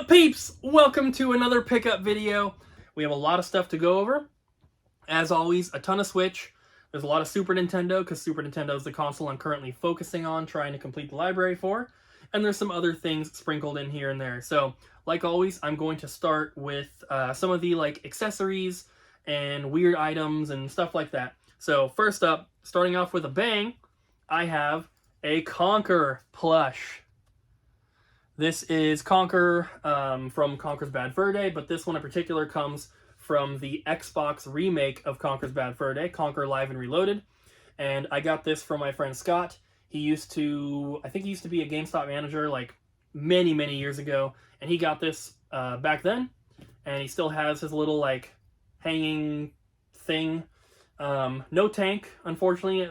up, peeps? Welcome to another pickup video. We have a lot of stuff to go over. As always, a ton of Switch. There's a lot of Super Nintendo, because Super Nintendo is the console I'm currently focusing on, trying to complete the library for. And there's some other things sprinkled in here and there. So, like always, I'm going to start with some of the accessories and weird items and stuff like that. So, first up, starting off with a bang, I have a Conker plush. This is Conker from Conker's Bad Fur Day, but this one in particular comes from the Xbox remake of Conker's Bad Fur Day, Conker Live and Reloaded. And I got this from my friend Scott. I think he used to be a GameStop manager like many, many years ago. And he got this back then. And he still has his little hanging thing. No tank, unfortunately.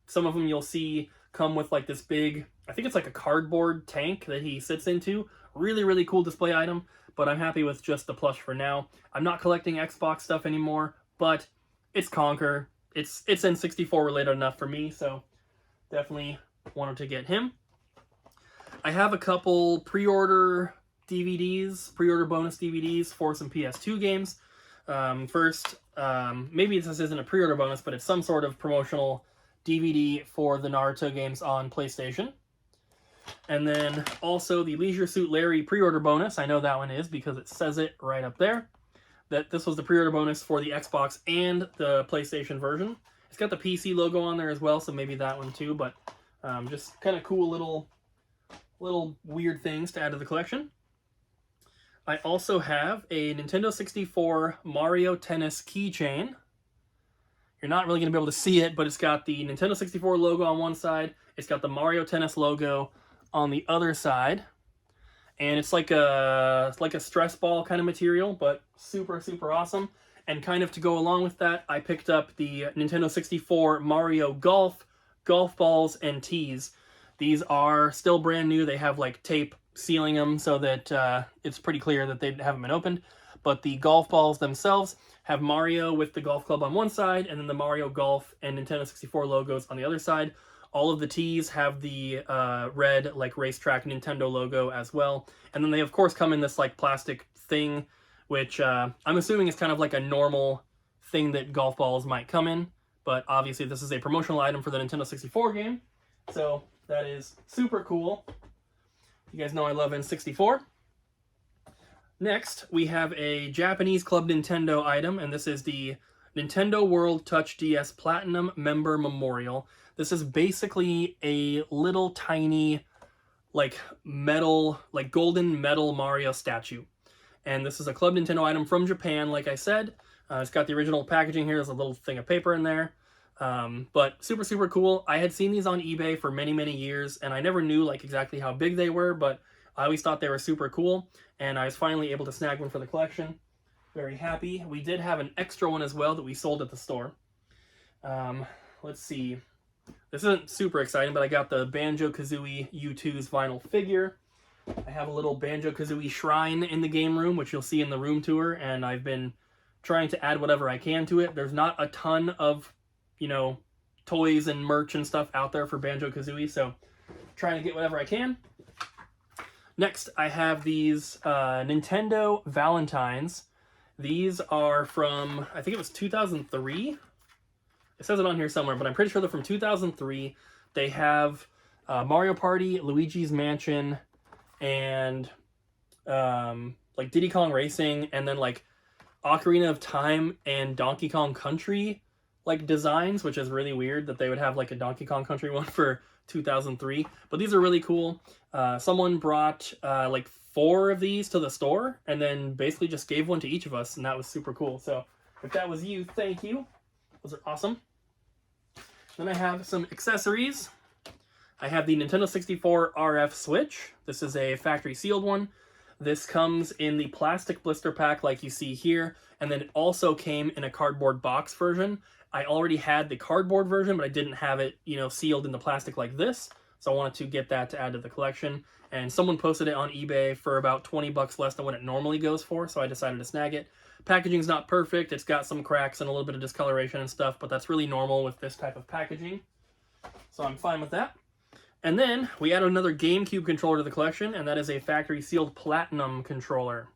Some of them you'll see come with this big, I think it's a cardboard tank that he sits into. Really, really cool display item, but I'm happy with just the plush for now. I'm not collecting Xbox stuff anymore, but it's Conker. It's N64 related enough for me, so definitely wanted to get him. I have a couple pre-order bonus DVDs for some PS2 games. First, maybe this isn't a pre-order bonus, but it's some sort of promotional DVD for the Naruto games on PlayStation. And then also the Leisure Suit Larry pre-order bonus. I know that one is because it says it right up there. That this was the pre-order bonus for the Xbox and the PlayStation version. It's got the PC logo on there as well, so maybe that one too. But just kind of cool little weird things to add to the collection. I also have a Nintendo 64 Mario Tennis keychain. You're not really going to be able to see it, but it's got the Nintendo 64 logo on one side. It's got the Mario Tennis logo on the other side. And it's like a stress ball kind of material, but super, super awesome. And kind of to go along with that, I picked up the Nintendo 64 Mario Golf balls and tees. These are still brand new. They have tape sealing them so that it's pretty clear that they haven't been opened. But the golf balls themselves have Mario with the golf club on one side, and then the Mario Golf and Nintendo 64 logos on the other side. All of the tees have the red, racetrack Nintendo logo as well. And then they, of course, come in this, plastic thing, which I'm assuming is kind of a normal thing that golf balls might come in. But obviously, this is a promotional item for the Nintendo 64 game. So that is super cool. You guys know I love N64. Next, we have a Japanese Club Nintendo item, and this is the Nintendo World Touch DS Platinum Member Memorial. This is basically a little tiny, metal, golden metal Mario statue. And this is a Club Nintendo item from Japan, like I said. It's got the original packaging here. There's a little thing of paper in there. But super, super cool. I had seen these on eBay for many, many years, and I never knew, exactly how big they were, but I always thought they were super cool, and I was finally able to snag one for the collection. Very happy. We did have an extra one as well that we sold at the store. Let's see. This isn't super exciting, but I got the Banjo-Kazooie U2's vinyl figure. I have a little Banjo-Kazooie shrine in the game room, which you'll see in the room tour, and I've been trying to add whatever I can to it. There's not a ton of, toys and merch and stuff out there for Banjo-Kazooie, so trying to get whatever I can. Next, I have these Nintendo Valentines. These are from, I think it was 2003. It says it on here somewhere, but I'm pretty sure they're from 2003. They have Mario Party, Luigi's Mansion, and Diddy Kong Racing, and then Ocarina of Time and Donkey Kong Country designs, which is really weird that they would have a Donkey Kong Country one for 2003, but these are really cool. Someone brought 4 of these to the store and then basically just gave one to each of us, and that was super cool. So if that was you, thank you. Those are awesome. Then I have some accessories. I have the Nintendo 64 RF Switch. This is a factory sealed one. This comes in the plastic blister pack like you see here, and then it also came in a cardboard box version. I already had the cardboard version, but I didn't have it, sealed in the plastic like this. So I wanted to get that to add to the collection. And someone posted it on eBay for about 20 bucks less than what it normally goes for, so I decided to snag it. Packaging's not perfect. It's got some cracks and a little bit of discoloration and stuff, but that's really normal with this type of packaging. So I'm fine with that. And then we added another GameCube controller to the collection, and that is a factory sealed Platinum controller.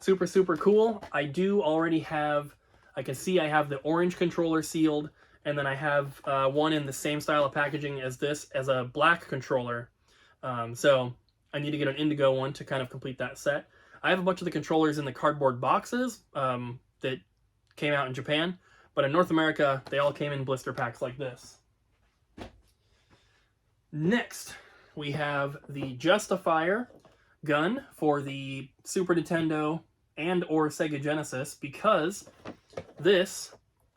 Super, super cool. I do already have, I can see I have the orange controller sealed, and then I have one in the same style of packaging as this, as a black controller. So I need to get an indigo one to kind of complete that set. I have a bunch of the controllers in the cardboard boxes that came out in Japan, but in North America, they all came in blister packs like this. Next, we have the Justifier gun for the Super Nintendo and or Sega Genesis, because this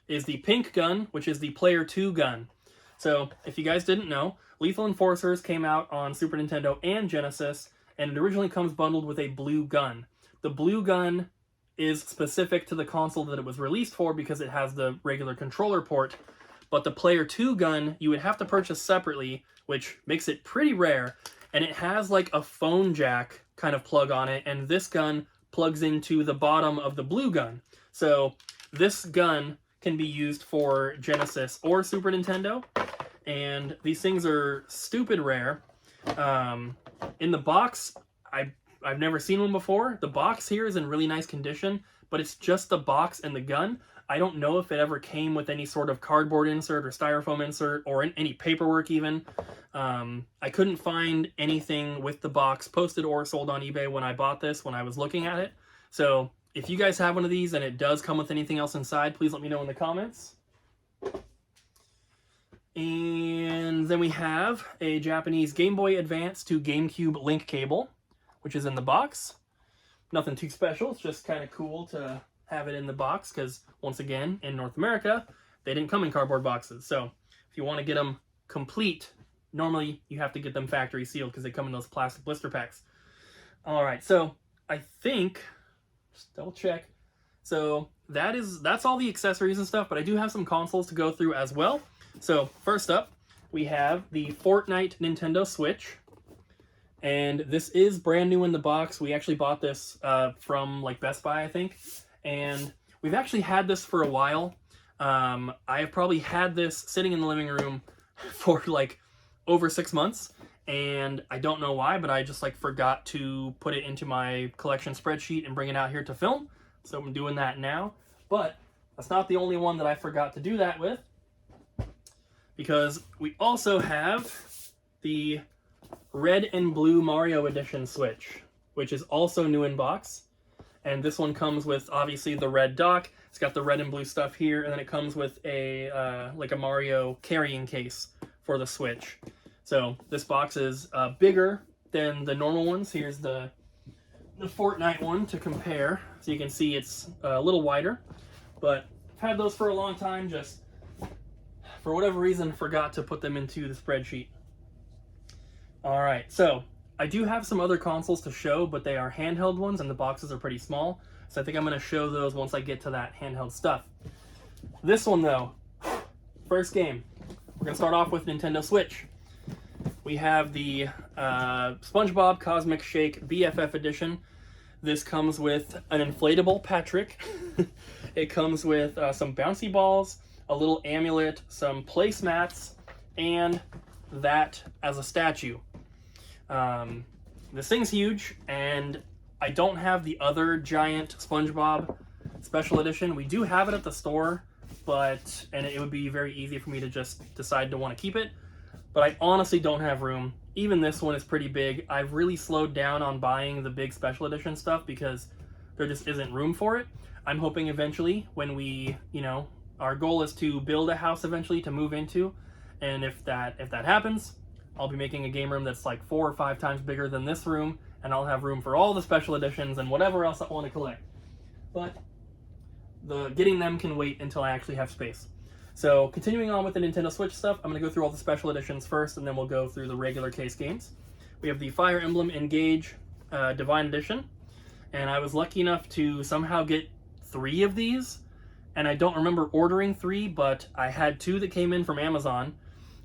is the pink gun, which is the Player 2 gun. So, if you guys didn't know, Lethal Enforcers came out on Super Nintendo and Genesis, and it originally comes bundled with a blue gun. The blue gun is specific to the console that it was released for because it has the regular controller port, but the Player 2 gun you would have to purchase separately, which makes it pretty rare, and it has like a phone jack kind of plug on it, and this gun plugs into the bottom of the blue gun. So this gun can be used for Genesis or Super Nintendo, and these things are stupid rare. In the box, I've never seen one before. The box here is in really nice condition, but it's just the box and the gun. I don't know if it ever came with any sort of cardboard insert or styrofoam insert or any paperwork even. I couldn't find anything with the box posted or sold on eBay when I bought this, when I was looking at it. So if you guys have one of these and it does come with anything else inside, please let me know in the comments. And then we have a Japanese Game Boy Advance to GameCube link cable, which is in the box. Nothing too special, it's just kind of cool to have it in the box because, once again, in North America, they didn't come in cardboard boxes. So if you want to get them complete, normally you have to get them factory sealed because they come in those plastic blister packs. All right, so I think, just double check. So that's all the accessories and stuff, but I do have some consoles to go through as well. So first up, we have the Fortnite Nintendo Switch. And this is brand new in the box. We actually bought this from like Best Buy, I think. And we've actually had this for a while. I have probably had this sitting in the living room for like over 6 months. And I don't know why, but I just like forgot to put it into my collection spreadsheet and bring it out here to film. So I'm doing that now. But that's not the only one that I forgot to do that with, because we also have the Red and Blue Mario Edition Switch, which is also new in box. And this one comes with, obviously, the red dock. It's got the red and blue stuff here, and then it comes with a like a Mario carrying case for the Switch. So this box is bigger than the normal ones. Here's the Fortnite one to compare. So you can see it's a little wider. But I've had those for a long time, just for whatever reason forgot to put them into the spreadsheet. Alright, so I do have some other consoles to show, but they are handheld ones and the boxes are pretty small. So I think I'm going to show those once I get to that handheld stuff. This one though, first game. We're going to start off with Nintendo Switch. We have the SpongeBob Cosmic Shake BFF Edition. This comes with an inflatable Patrick. It comes with some bouncy balls, a little amulet, some placemats, and that as a statue. This thing's huge, and I don't have the other giant SpongeBob Special Edition. We do have it at the store, and it would be very easy for me to just decide to want to keep it, but I honestly don't have room. Even this one is pretty big. I've really slowed down on buying the big Special Edition stuff because there just isn't room for it. I'm hoping eventually when we, our goal is to build a house eventually to move into, and if that happens, I'll be making a game room that's like 4 or 5 times bigger than this room, and I'll have room for all the special editions and whatever else I want to collect. But getting them can wait until I actually have space. So continuing on with the Nintendo Switch stuff, I'm going to go through all the special editions first, and then we'll go through the regular case games. We have the Fire Emblem Engage Divine Edition, and I was lucky enough to somehow get 3 of these, and I don't remember ordering 3, but I had 2 that came in from Amazon,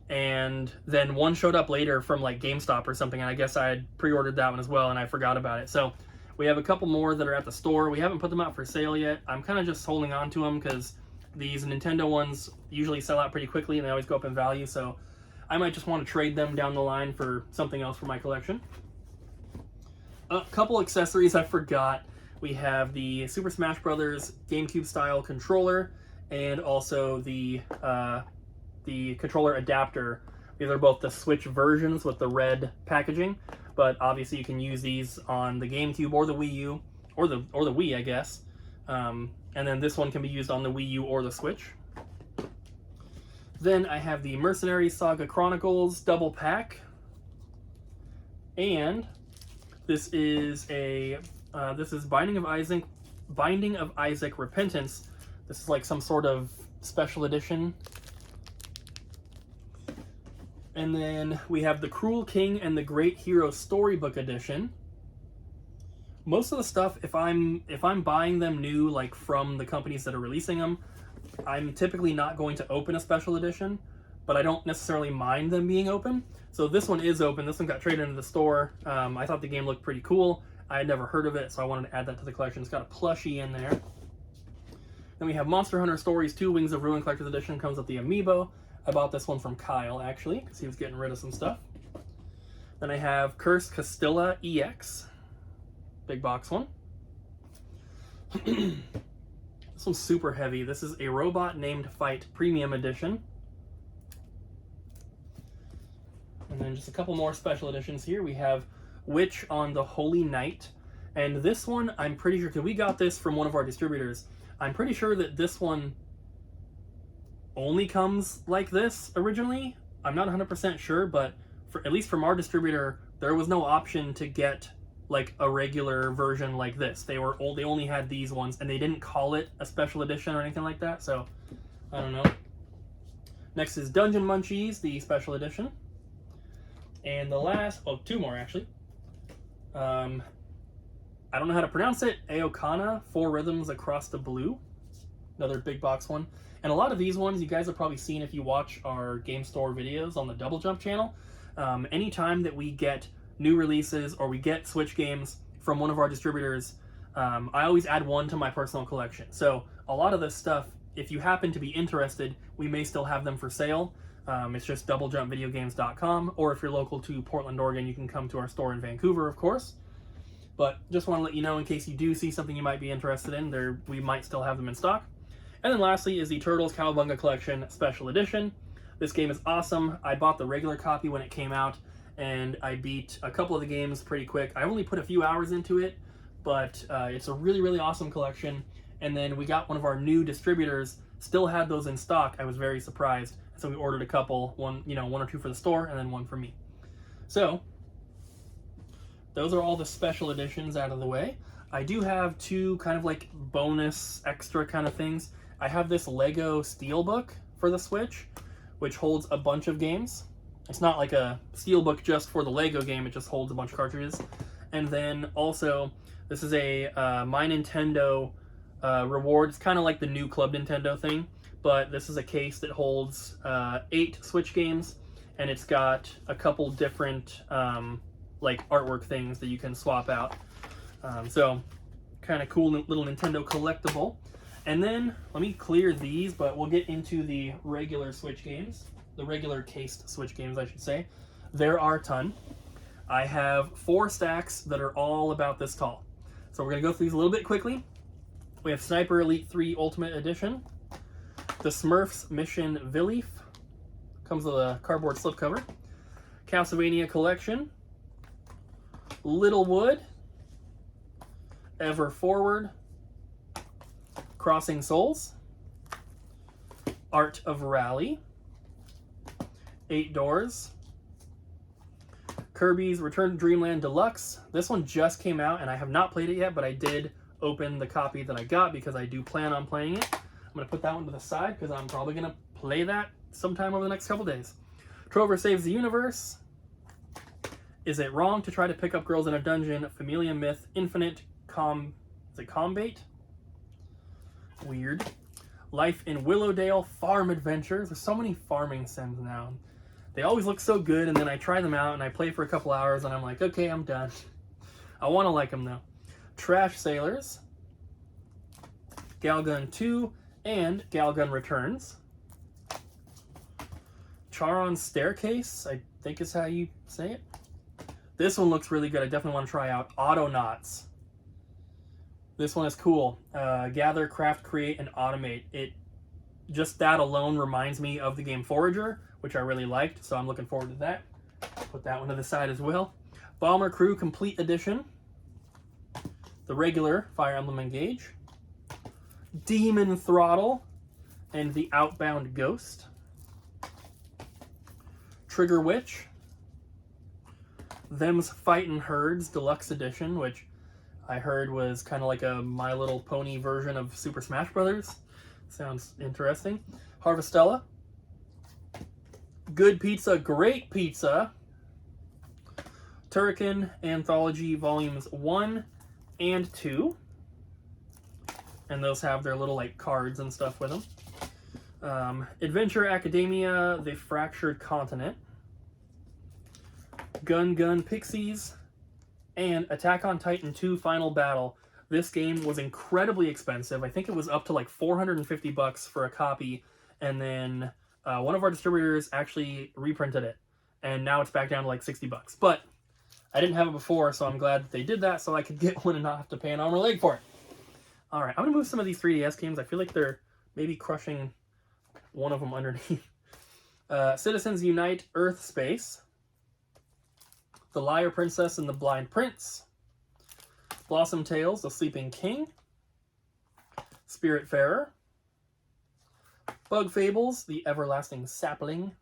and then 1 showed up later from like GameStop or something, and I guess I had pre-ordered that one as well, and I forgot about it. So we have a couple more that are at the store. We haven't put them out for sale yet. I'm kind of just holding on to them because these Nintendo ones usually sell out pretty quickly and they always go up in value, so I might just want to trade them down the line for something else for my collection. A couple accessories I forgot. We have the Super Smash Bros. GameCube style controller, and also the controller adapter. These are both the Switch versions with the red packaging, but obviously you can use these on the GameCube or the Wii U, or the Wii, I guess. And then this one can be used on the Wii U or the Switch. Then I have the Mercenary Saga Chronicles double pack, and this is Binding of Isaac Repentance. This is like some sort of special edition. And then we have the Cruel King and the Great Hero Storybook Edition. Most of the stuff, if I'm buying them new, like from the companies that are releasing them, I'm typically not going to open a special edition, but I don't necessarily mind them being open. So this one is open. This one got traded into the store. I thought the game looked pretty cool. I had never heard of it, so I wanted to add that to the collection. It's got a plushie in there. Then we have Monster Hunter Stories 2 Wings of Ruin Collector's Edition. Comes with the amiibo. I bought this one from Kyle, actually, because he was getting rid of some stuff. Then I have Cursed Castilla EX. Big box one. This one's super heavy. This is a Robot Named Fight Premium Edition. And then just a couple more special editions here. We have Witch on the Holy Night. And this one, I'm pretty sure, because we got this from one of our distributors, I'm pretty sure that this one only comes like this originally. I'm not 100% sure, but at least from our distributor, there was no option to get like a regular version like this. They only had these ones, and they didn't call it a special edition or anything like that, so I don't know. Next is Dungeon Munchies, the special edition. And the last, two more actually. I don't know how to pronounce it. Aokana, Four Rhythms Across the Blue. Another big box one. And a lot of these ones you guys have probably seen if you watch our Game Store videos on the Double Jump channel. Anytime that we get new releases or we get Switch games from one of our distributors, I always add one to my personal collection. So a lot of this stuff, if you happen to be interested, we may still have them for sale. It's just doublejumpvideogames.com, or if you're local to Portland, Oregon, you can come to our store in Vancouver, of course. But just want to let you know, in case you do see something you might be interested in, we might still have them in stock. And then lastly is the Turtles Cowabunga Collection Special Edition. This game is awesome. I bought the regular copy when it came out, and I beat a couple of the games pretty quick. I only put a few hours into it, but it's a really, really awesome collection. And then we got one of our new distributors, still had those in stock. I was very surprised. So we ordered a couple, one or two for the store, and then one for me. So those are all the special editions out of the way. I do have two kind of like bonus extra kind of things. I have this Lego Steelbook for the Switch, which holds a bunch of games. It's not like a Steelbook just for the Lego game, it just holds a bunch of cartridges. And then also, this is a My Nintendo reward. It's kind of like the new Club Nintendo thing, but this is a case that holds 8 Switch games, and it's got a couple different like artwork things that you can swap out. So kind of cool little Nintendo collectible. And then let me clear these, but we'll get into the regular Switch games, the regular cased Switch games, I should say. There are a ton. I have 4 stacks that are all about this tall. So we're gonna go through these a little bit quickly. We have Sniper Elite 3 Ultimate Edition, the Smurfs Mission Villeaf, comes with a cardboard slipcover, Castlevania Collection, Littlewood, Ever Forward, Crossing Souls, Art of Rally, 8 Doors, Kirby's Return to Dreamland Deluxe. This one just came out, and I have not played it yet, but I did open the copy that I got because I do plan on playing it. I'm going to put that one to the side because I'm probably going to play that sometime over the next couple days. Trover Saves the Universe. Is It Wrong to Try to Pick Up Girls in a Dungeon? Familia Myth Infinite Combate? Weird. Life in Willowdale Farm Adventures. There's so many farming sims now. They always look so good, and then I try them out and I play for a couple hours and I'm like, okay, I'm done. I want to like them though. Trash Sailors, Galgun 2, and Galgun Returns. Charon's Staircase, I think is how you say it. This one looks really good. I definitely want to try out. Autonauts. This one is cool. Gather, craft, create, and automate. Just that alone reminds me of the game Forager, which I really liked, so I'm looking forward to that. Put that one to the side as well. Bomber Crew Complete Edition. The regular Fire Emblem Engage. Demon Throttle and the Outbound Ghost. Trigger Witch. Them's Fightin' Herds Deluxe Edition, which I heard was kind of like a My Little Pony version of Super Smash Brothers. Sounds interesting. Harvestella. Good Pizza, Great Pizza. Turrican Anthology Volumes 1 and 2. And those have their little like cards and stuff with them. Adventure Academia, The Fractured Continent. Gun Pixies. And Attack on Titan 2 Final Battle. This game was incredibly expensive. I think it was up to like $450 for a copy. And then one of our distributors actually reprinted it. And now it's back down to like $60. But I didn't have it before, so I'm glad that they did that so I could get one and not have to pay an arm or leg for it. Alright, I'm going to move some of these 3DS games. I feel like they're maybe crushing one of them underneath. Citizens Unite Earth Space. The Liar Princess and the Blind Prince. Blossom Tales, The Sleeping King. Spiritfarer. Bug Fables, The Everlasting Sapling.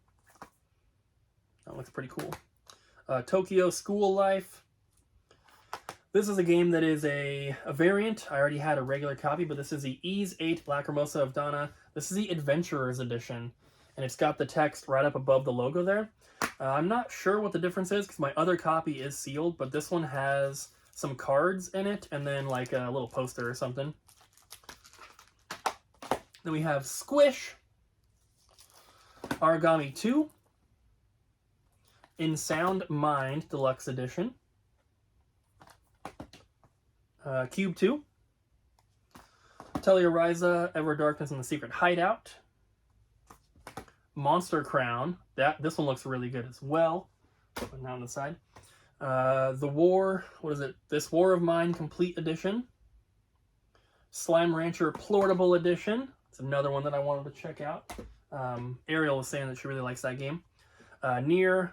That looks pretty cool. Tokyo School Life. This is a game that is a variant. I already had a regular copy, but this is the Ys 8 Lacrimosa of Dana. This is the Adventurers Edition, and it's got the text right up above the logo there. I'm not sure what the difference is, because my other copy is sealed, but this one has some cards in it, and then like a little poster or something. Then we have Squish. Origami 2. In Sound Mind Deluxe Edition. Cube 2. Telluraiza, Ever Darkness and the Secret Hideout. Monster Crown. This one looks really good as well. Put that on the side. The War, what is it? This War of Mine Complete Edition. Slime Rancher Plortable Edition. It's another one that I wanted to check out. Ariel was saying that she really likes that game. Nier.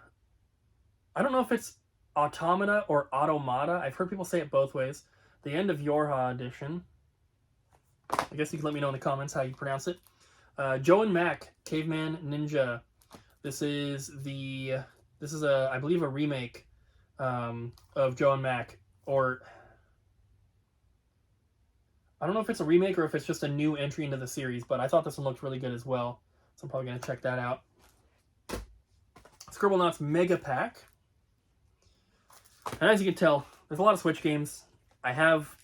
I don't know if it's Automata or Automata. I've heard people say it both ways. The End of Yorha Edition. I guess you can let me know in the comments how you pronounce it. Joe and Mac, Caveman Ninja. This is I believe a remake of Joe and Mac, or I don't know if it's a remake or if it's just a new entry into the series, but I thought this one looked really good as well, so I'm probably going to check that out. Scribblenauts Mega Pack. And as you can tell, there's a lot of Switch games. I have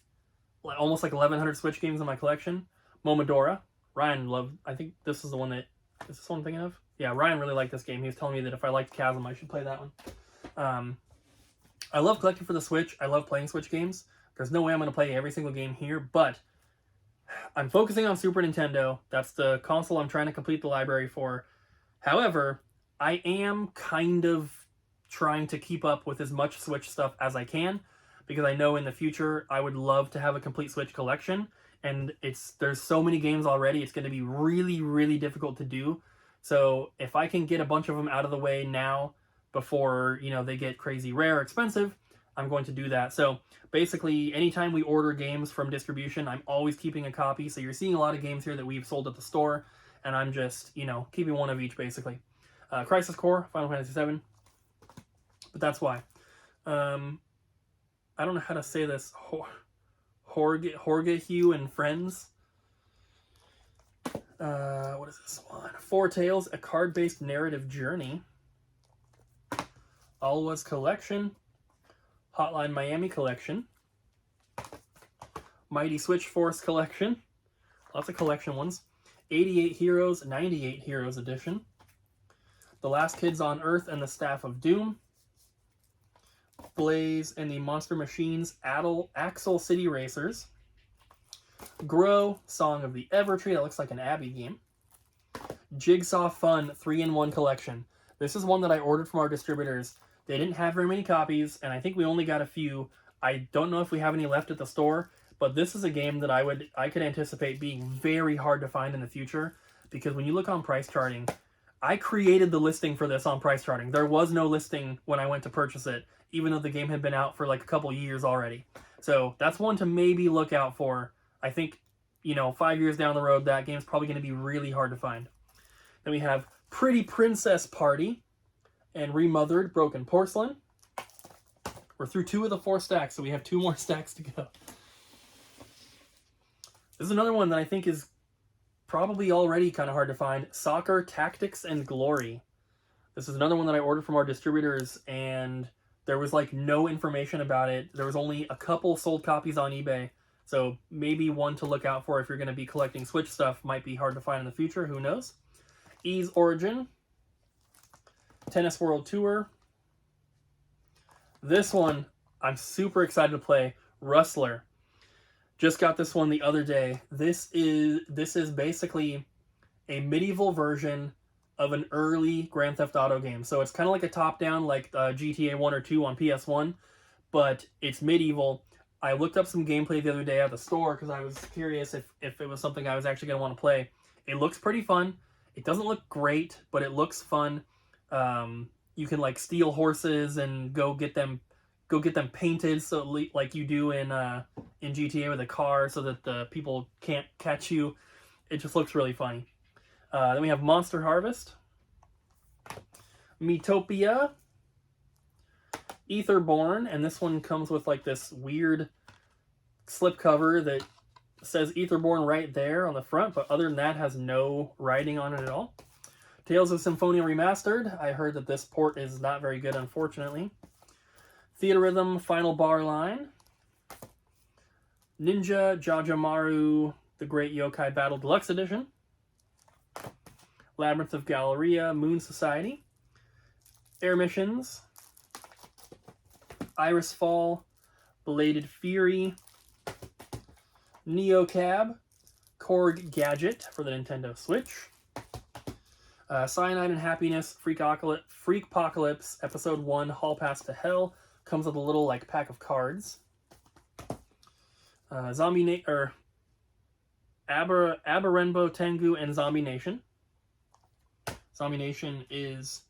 almost like 1,100 Switch games in my collection. Momodora. Ryan loved, I think this is the one that, is this one I'm thinking of? Yeah, Ryan really liked this game. He was telling me that if I liked Chasm, I should play that one. I love collecting for the Switch. I love playing Switch games. There's no way I'm going to play every single game here, but I'm focusing on Super Nintendo. That's the console I'm trying to complete the library for. However, I am kind of trying to keep up with as much Switch stuff as I can, because I know in the future I would love to have a complete Switch collection, and there's so many games already, it's going to be really, really difficult to do. So if I can get a bunch of them out of the way now before, they get crazy rare or expensive, I'm going to do that. So basically, anytime we order games from distribution, I'm always keeping a copy. So you're seeing a lot of games here that we've sold at the store, and I'm just, keeping one of each, basically. Crisis Core, Final Fantasy VII. But that's why. I don't know how to say this. Horgahue and Friends. What is this one? Four Tales, a card-based narrative journey. Alwa's Collection. Hotline Miami Collection. Mighty Switch Force Collection. Lots of collection ones. 88 Heroes, 98 Heroes Edition. The Last Kids on Earth and the Staff of Doom. Blaze and the Monster Machines Axel City Racers. Grow, Song of the Evertree. That looks like an Abby game. Jigsaw Fun 3-in-1 Collection. This is one that I ordered from our distributors. They didn't have very many copies, and I think we only got a few. I don't know if we have any left at the store, but this is a game that I could anticipate being very hard to find in the future, because when you look on price charting, I created the listing for this on price charting. There was no listing when I went to purchase it, even though the game had been out for like a couple years already. So that's one to maybe look out for. I think, 5 years down the road, that game's probably going to be really hard to find. Then we have Pretty Princess Party and Remothered Broken Porcelain. We're through 2 of the 4 stacks, so we have 2 more stacks to go. This is another one that I think is probably already kind of hard to find. Soccer Tactics and Glory. This is another one that I ordered from our distributors, and there was like no information about it. There was only a couple sold copies on eBay, so maybe one to look out for if you're going to be collecting Switch stuff. Might be hard to find in the future, who knows. Ease Origin, Tennis World Tour. This one I'm super excited to play. Rustler. Just got this one the other day. This is basically a medieval version of an early Grand Theft Auto game. So it's kind of like a top-down, like GTA 1 or 2 on PS1, but it's medieval. I looked up some gameplay the other day at the store because I was curious if it was something I was actually going to want to play. It looks pretty fun. It doesn't look great, but it looks fun. You can like steal horses and go get them painted, so like you do in GTA with a car, so that the people can't catch you. It just looks really funny. Then we have Monster Harvest, Metopia, Etherborn, and this one comes with like this weird slipcover that says Etherborn right there on the front, but other than that has no writing on it at all. Tales of Symphonia Remastered. I heard that this port is not very good, unfortunately. Theatrhythm Final Bar Line. Ninja Jajamaru The Great Yokai Battle Deluxe Edition. Labyrinth of Galleria Moon Society. Air Missions. Iris Fall. Belated Fury. Neocab. Korg Gadget for the Nintendo Switch. Cyanide and Happiness Freakpocalypse Episode 1 Hall Pass to Hell. Comes with a little like pack of cards. Aberenbo Tengu and Zombie Nation. Zombie Nation is,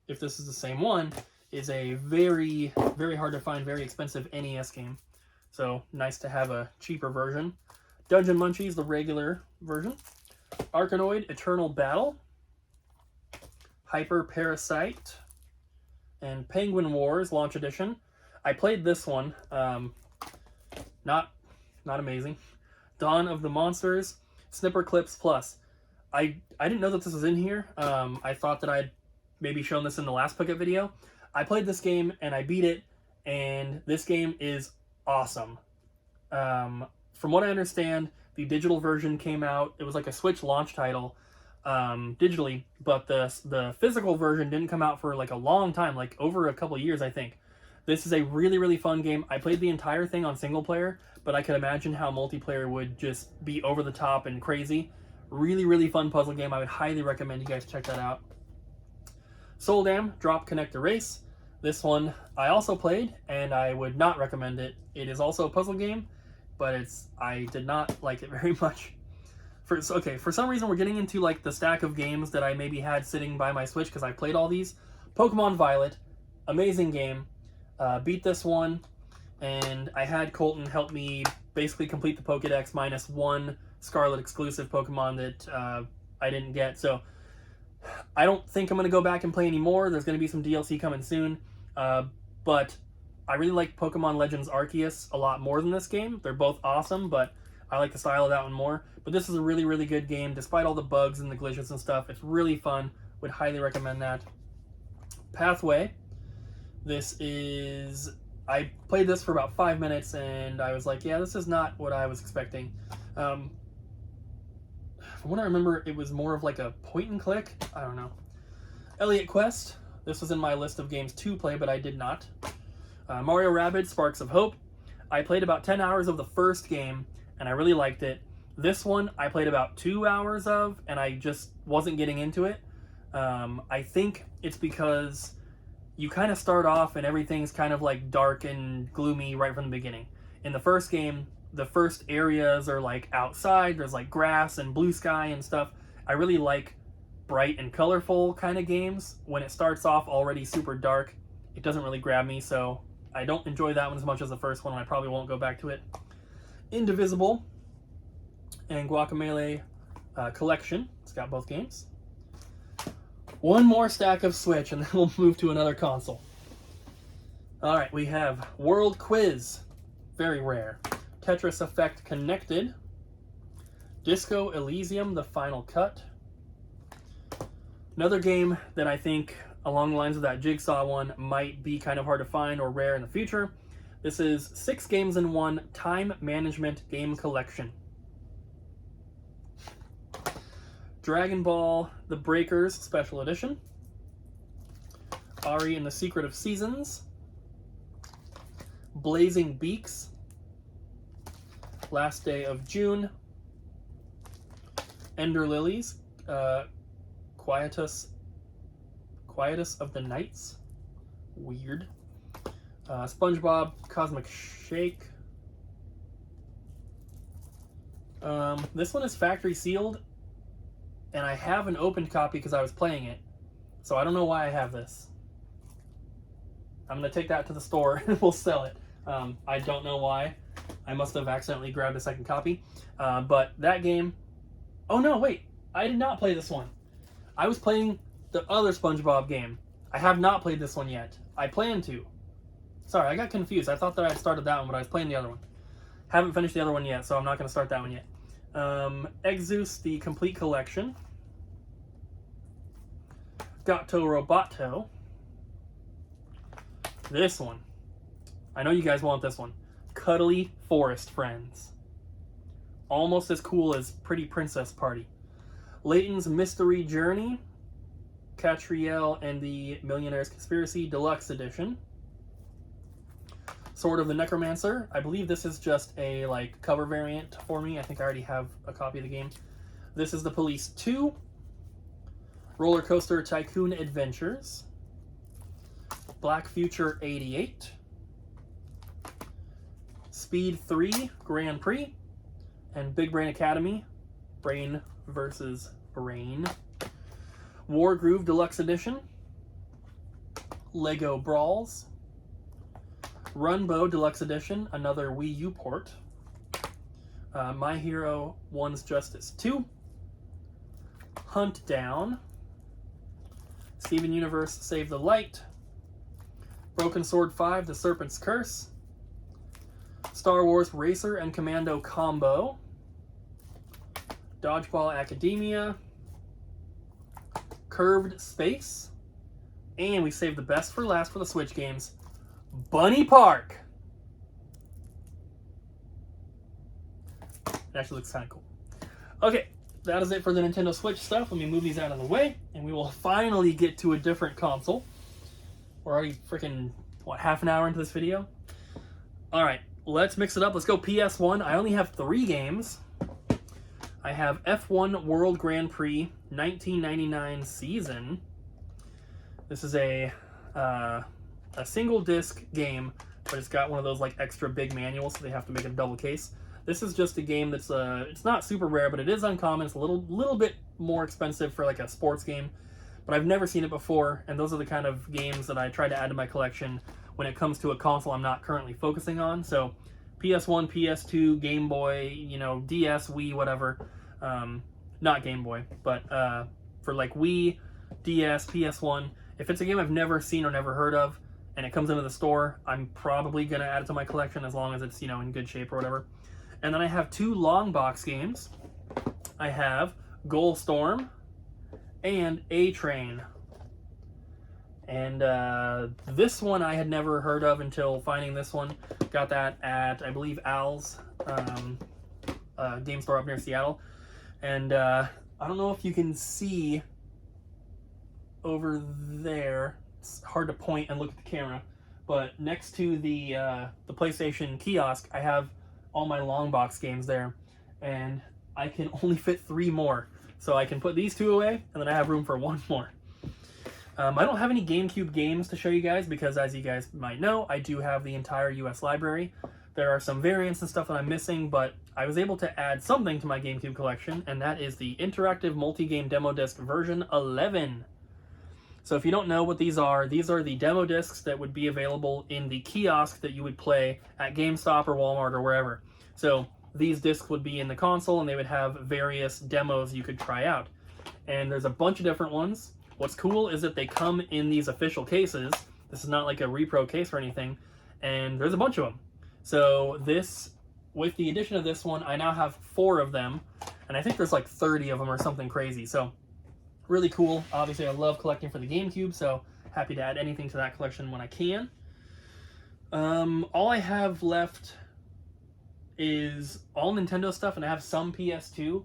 if this is the same one, is a very, very hard to find, very expensive NES game. So nice to have a cheaper version. Dungeon Munchies, the regular version. Arkanoid Eternal Battle. Hyper Parasite. And Penguin Wars Launch Edition. I played this one. Not amazing. Dawn of the Monsters. Snipper Clips Plus. I didn't know that this was in here. I thought that I'd maybe shown this in the last Pickup video. I played this game and I beat it, and this game is awesome. From what I understand, the digital version came out. It was like a Switch launch title digitally, but the physical version didn't come out for like a long time, like over a couple years, I think. This is a really, really fun game. I played the entire thing on single player, but I could imagine how multiplayer would just be over the top and crazy. Really, really fun puzzle game. I would highly recommend you guys check that out. Soul Dam Drop Connect Erase. This one I also played, and I would not recommend it. It is also a puzzle game, but I did not like it very much. For some reason we're getting into like the stack of games that I maybe had sitting by my Switch because I played all these. Pokemon Violet, amazing game. Beat this one, and I had Colton help me basically complete the Pokedex minus one Scarlet exclusive Pokemon that I didn't get. So I don't think I'm going to go back and play anymore. There's going to be some DLC coming soon. But I really like Pokemon Legends Arceus a lot more than this game. They're both awesome, but I like the style of that one more. But this is a really, really good game, despite all the bugs and the glitches and stuff. It's really fun. Would highly recommend that. Pathway. I played this for about 5 minutes, and I was like, yeah, this is not what I was expecting. From what I remember, it was more of like a point and click. I don't know. Elliot Quest. This was in my list of games to play, but I did not. Mario Rabbids Sparks of Hope. I played about 10 hours of the first game, and I really liked it. This one, I played about 2 hours of, and I just wasn't getting into it. I think it's because you kind of start off and everything's kind of like dark and gloomy right from the beginning. In the first game, the first areas are like outside, there's like grass and blue sky and stuff. I really like bright and colorful kind of games. When it starts off already super dark, it doesn't really grab me, so I don't enjoy that one as much as the first one, and I probably won't go back to it. Indivisible and Guacamelee Collection. It's got both games. One more stack of Switch, and then we'll move to another console. Alright, we have World Quiz. Very rare. Tetris Effect Connected. Disco Elysium, The Final Cut. Another game that I think, along the lines of that Jigsaw one, might be kind of hard to find or rare in the future. This is 6 Games in 1 Time Management Game Collection. Dragon Ball The Breakers Special Edition. Ari and the Secret of Seasons. Blazing Beaks. Last Day of June. Ender Lilies. Quietus of the Nights. Weird. SpongeBob Cosmic Shake. This one is factory sealed, and I have an opened copy because I was playing it, so I don't know why I have this. I'm going to take that to the store and we'll sell it. I don't know why. I must have accidentally grabbed a second copy. But that game... Oh no, wait. I did not play this one. I was playing the other SpongeBob game. I have not played this one yet. I plan to. Sorry, I got confused. I thought that I had started that one, but I was playing the other one. Haven't finished the other one yet, so I'm not going to start that one yet. Exus, The Complete Collection. Gato Roboto. This one. I know you guys want this one. Cuddly Forest Friends. Almost as cool as Pretty Princess Party. Layton's Mystery Journey. Catriel and the Millionaire's Conspiracy Deluxe Edition. Sword of the Necromancer. I believe this is just a cover variant for me. I think I already have a copy of the game. This is The Police 2. Roller Coaster Tycoon Adventures. Black Future 88. Speed 3 Grand Prix. And Big Brain Academy. Brain versus Brain. War Groove Deluxe Edition. Lego Brawls. Runbow Deluxe Edition, another Wii U port. My Hero One's Justice 2. Hunt Down. Steven Universe Save the Light. Broken Sword 5, The Serpent's Curse. Star Wars Racer and Commando Combo. Dodgeball Academia. Curved Space. And we saved the best for last for the Switch games. Bunny Park. It actually looks kind of cool. Okay, that is it for the Nintendo Switch stuff. Let me move these out of the way, and we will finally get to a different console. We're already freaking, half an hour into this video? Alright, let's mix it up. Let's go PS1. I only have 3 games. I have F1 World Grand Prix 1999 season. This is a single disc game, but it's got one of those extra big manuals, so they have to make a double case. This is just a game that's it's not super rare, but it is uncommon. It's a little bit more expensive for a sports game, but I've never seen it before, and those are the kind of games that I try to add to my collection when it comes to a console I'm not currently focusing on. So PS1, PS2, Game Boy, DS, Wii, whatever. Not Game Boy, but for Wii, DS, PS1, if it's a game I've never seen or never heard of, and it comes into the store, I'm probably going to add it to my collection as long as it's, in good shape or whatever. And then I have 2 long box games. I have Goal Storm and A-Train. And this one I had never heard of until finding this one. Got that at, I believe, Al's game store up near Seattle. And I don't know if you can see over there. It's hard to point and look at the camera, but next to the PlayStation kiosk, I have all my long box games there, and I can only fit 3 more. So I can put these 2 away, and then I have room for 1 more. I don't have any GameCube games to show you guys because, as you guys might know, I do have the entire US library. There are some variants and stuff that I'm missing, but I was able to add something to my GameCube collection, and that is the Interactive Multi-Game Demo Disc version 11. So if you don't know what these are the demo discs that would be available in the kiosk that you would play at GameStop or Walmart or wherever. So these discs would be in the console, and they would have various demos you could try out. And there's a bunch of different ones. What's cool is that they come in these official cases. This is not like a repro case or anything, and there's a bunch of them. So this, with the addition of this one, I now have 4 of them, and I think there's like 30 of them or something crazy. So really cool. Obviously, I love collecting for the GameCube, so happy to add anything to that collection when I can. All I have left is all Nintendo stuff, and I have some PS2.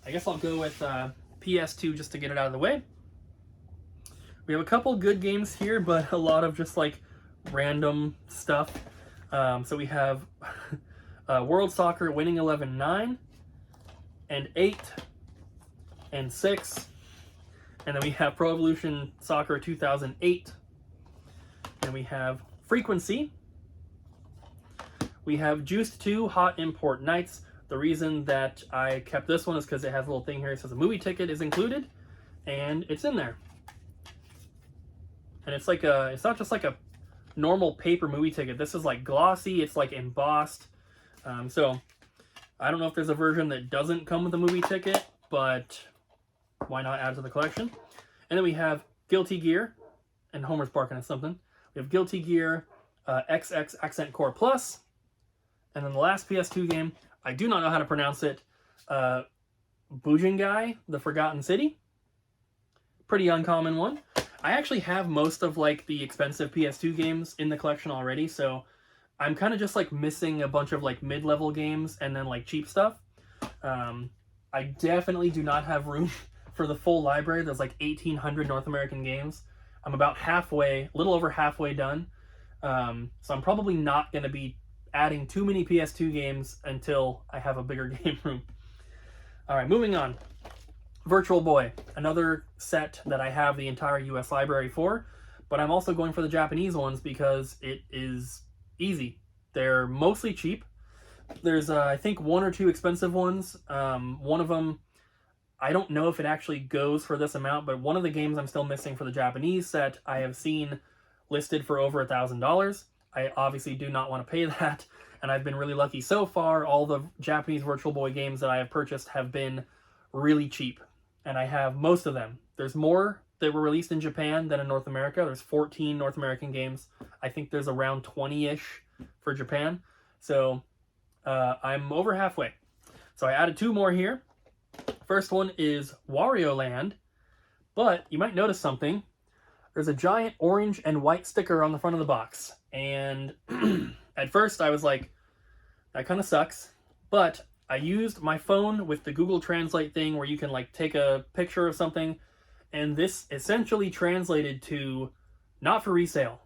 I guess I'll go with PS2 just to get it out of the way. We have a couple good games here, but a lot of just like random stuff. So we have World Soccer Winning 11-9 and 8 and 6. And then we have Pro Evolution Soccer 2008. And we have Frequency. We have Juiced 2 Hot Import Nights. The reason that I kept this one is because it has a little thing here that says a movie ticket is included, and it's in there. And it's like it's not just like a normal paper movie ticket. This is like glossy, it's like embossed. So I don't know if there's a version that doesn't come with a movie ticket, but why not add to the collection? And then we have Guilty Gear, and Homer's barking at something. We have Guilty Gear XX Accent Core Plus, and then the last PS2 game, I do not know how to pronounce it, Bujingai, The Forgotten City. Pretty uncommon one. I actually have most of like the expensive PS2 games in the collection already, so I'm kind of just like missing a bunch of like mid-level games and then like cheap stuff. I definitely do not have room for the full library. There's like 1,800 North American games. I'm about halfway, a little over halfway done. So I'm probably not going to be adding too many PS2 games until I have a bigger game room. All right, moving on. Virtual Boy, another set that I have the entire US library for, but I'm also going for the Japanese ones because it is easy. They're mostly cheap. There's, I think, 1 or 2 expensive ones. One of them, I don't know if it actually goes for this amount, but one of the games I'm still missing for the Japanese set, I have seen listed for over $1,000. I obviously do not want to pay that, and I've been really lucky so far. All the Japanese Virtual Boy games that I have purchased have been really cheap, and I have most of them. There's more that were released in Japan than in North America. There's 14 North American games. I think there's around 20-ish for Japan. So I'm over halfway. So I added 2 more here. First one is Wario Land, but you might notice something. There's a giant orange and white sticker on the front of the box. And at first I was like, that kind of sucks. But I used my phone with the Google Translate thing where you can like take a picture of something, and this essentially translated to not for resale.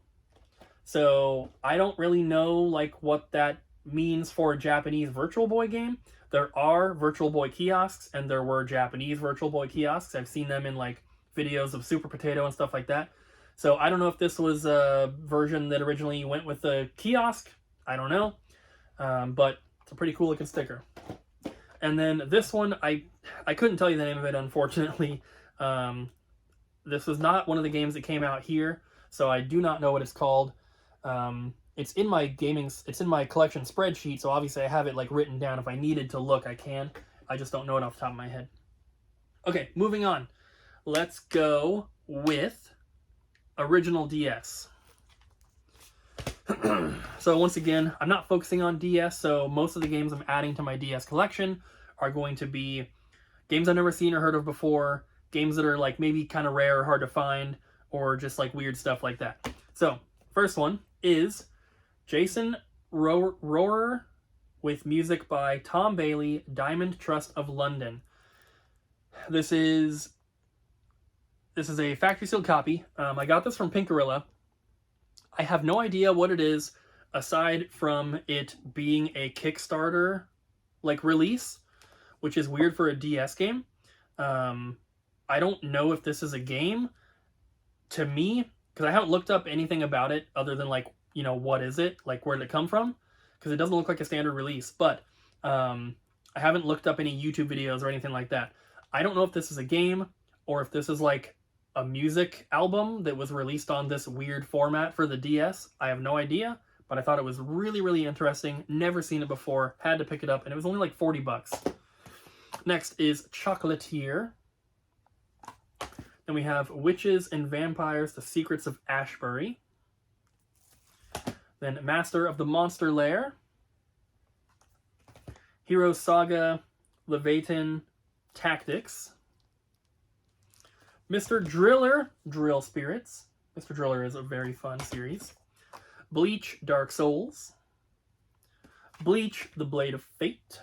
So I don't really know like what that means for a Japanese Virtual Boy game. There are Virtual Boy kiosks, and there were Japanese Virtual Boy kiosks. I've seen them in like videos of Super Potato and stuff like that. So I don't know if this was a version that originally went with the kiosk. I don't know. But it's a pretty cool looking sticker. And then this one, I couldn't tell you the name of it, unfortunately. This was not one of the games that came out here, so I do not know what it's called. It's in my it's in my collection spreadsheet, so obviously I have it like written down. If I needed to look, I can. I just don't know it off the top of my head. Okay, moving on. Let's go with original DS. So once again, I'm not focusing on DS, so most of the games I'm adding to my DS collection are going to be games I've never seen or heard of before, games that are like maybe kind of rare or hard to find, or just like weird stuff like that. So first one is Jason Rohrer with music by Tom Bailey, Diamond Trust of London. This is a factory sealed copy. I got this from Pink Gorilla. I have no idea what it is aside from it being a Kickstarter like release, which is weird for a DS game. I don't know if this is a game. to me, because I haven't looked up anything about it other than like, you know, what is it? Like, where did it come from? Because it doesn't look like a standard release, but I haven't looked up any YouTube videos or anything like that. I don't know if this is a game or if this is like a music album that was released on this weird format for the DS. I have no idea, but I thought it was really, really interesting. Never seen it before, had to pick it up, and it was only like 40 bucks. Next is Chocolatier. Then we have Witches and Vampires, The Secrets of Ashbury. Then Master of the Monster Lair. Hero Saga, Leviathan Tactics. Mr. Driller, Drill Spirits. Mr. Driller is a very fun series. Bleach, Dark Souls. Bleach, The Blade of Fate.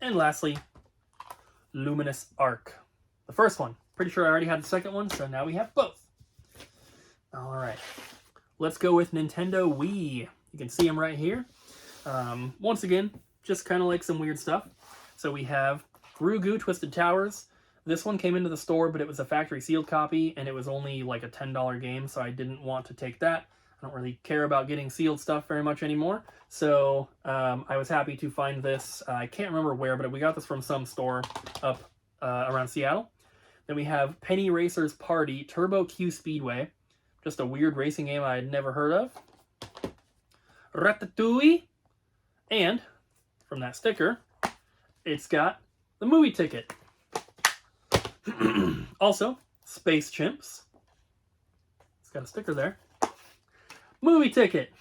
And lastly, Luminous Arc. The first one. Pretty sure I already had the second one, so now we have both. Alright. Let's go with Nintendo Wii. You can see them right here. Once again, just kind of like some weird stuff. So we have Rugu Twisted Towers. This one came into the store, but it was a factory sealed copy, and it was only like a $10 game, so I didn't want to take that. I don't really care about getting sealed stuff very much anymore. So I was happy to find this. I can't remember where, but we got this from some store up around Seattle. Then we have Penny Racers Party Turbo Q Speedway. Just a weird racing game I had never heard of. Ratatouille. And from that sticker, it's got the movie ticket. Also, Space Chimps. It's got a sticker there. Movie ticket.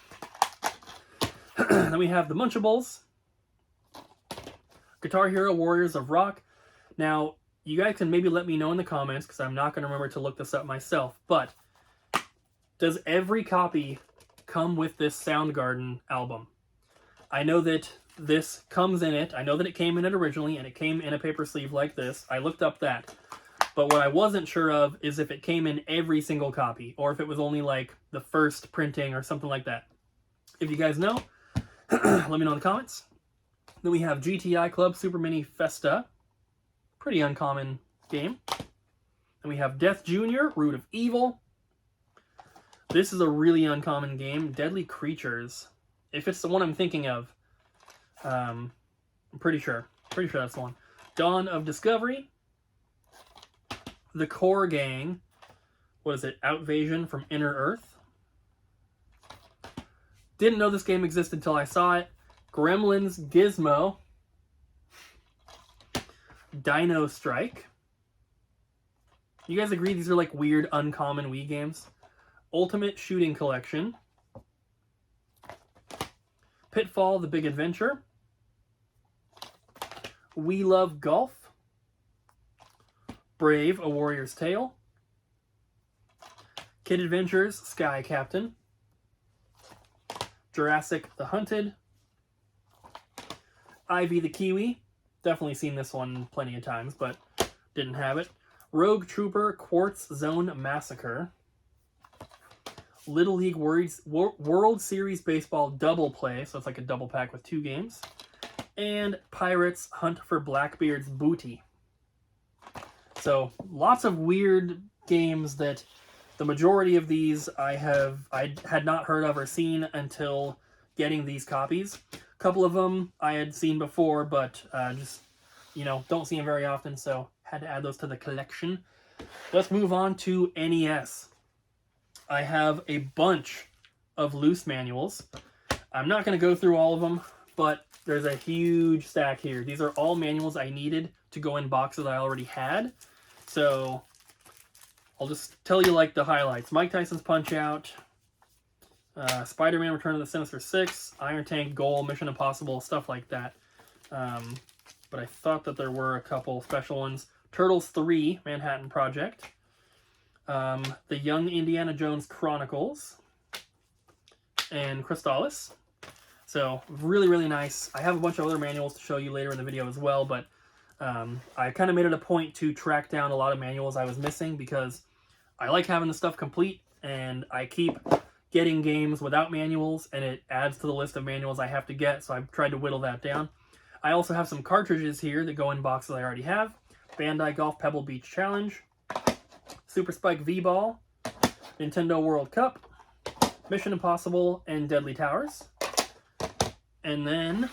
Then we have the Munchables. Guitar Hero Warriors of Rock. Now, you guys can maybe let me know in the comments, because I'm not going to remember to look this up myself, but does every copy come with this Soundgarden album? I know that this comes in it. I know that it came in it originally, and it came in a paper sleeve like this. I looked up that. But what I wasn't sure of is if it came in every single copy, or if it was only like the first printing or something like that. If you guys know, let me know in the comments. Then we have GTI Club Super Mini Festa. Pretty uncommon game. Then we have Death Jr., Root of Evil. This is a really uncommon game. Deadly Creatures. If it's the one I'm thinking of, I'm pretty sure. Pretty sure that's the one. Dawn of Discovery. The Core Gang. What is it? Outvasion from Inner Earth. Didn't know this game existed until I saw it. Gremlins Gizmo. Dino Strike. You guys agree these are like weird, uncommon Wii games? Ultimate Shooting Collection. Pitfall, The Big Adventure. We Love Golf. Brave, A Warrior's Tale. Kid Adventures, Sky Captain. Jurassic, The Hunted. Ivy the Kiwi. Definitely seen this one plenty of times, but didn't have it. Rogue Trooper, Quartz Zone Massacre. Little League World Series Baseball Double Play, so it's like a double pack with 2 games. And Pirates Hunt for Blackbeard's Booty. So lots of weird games that the majority of these I had not heard of or seen until getting these copies. A couple of them I had seen before, but just, you know, don't see them very often, so had to add those to the collection. Let's move on to NES. I have a bunch of loose manuals. I'm not going to go through all of them, but there's a huge stack here. These are all manuals I needed to go in boxes I already had. So I'll just tell you like the highlights. Mike Tyson's Punch-Out, Spider-Man Return of the Sinister Six, Iron Tank, Goal, Mission Impossible, stuff like that. But I thought that there were a couple special ones. Turtles 3, Manhattan Project. The Young Indiana Jones Chronicles. And Crystallis. So, really, really nice. I have a bunch of other manuals to show you later in the video as well, but I kind of made it a point to track down a lot of manuals I was missing because I like having the stuff complete, and I keep getting games without manuals, and it adds to the list of manuals I have to get, so I've tried to whittle that down. I also have some cartridges here that go in boxes I already have. Bandai Golf Pebble Beach Challenge. Super Spike V-Ball, Nintendo World Cup, Mission Impossible, and Deadly Towers. And then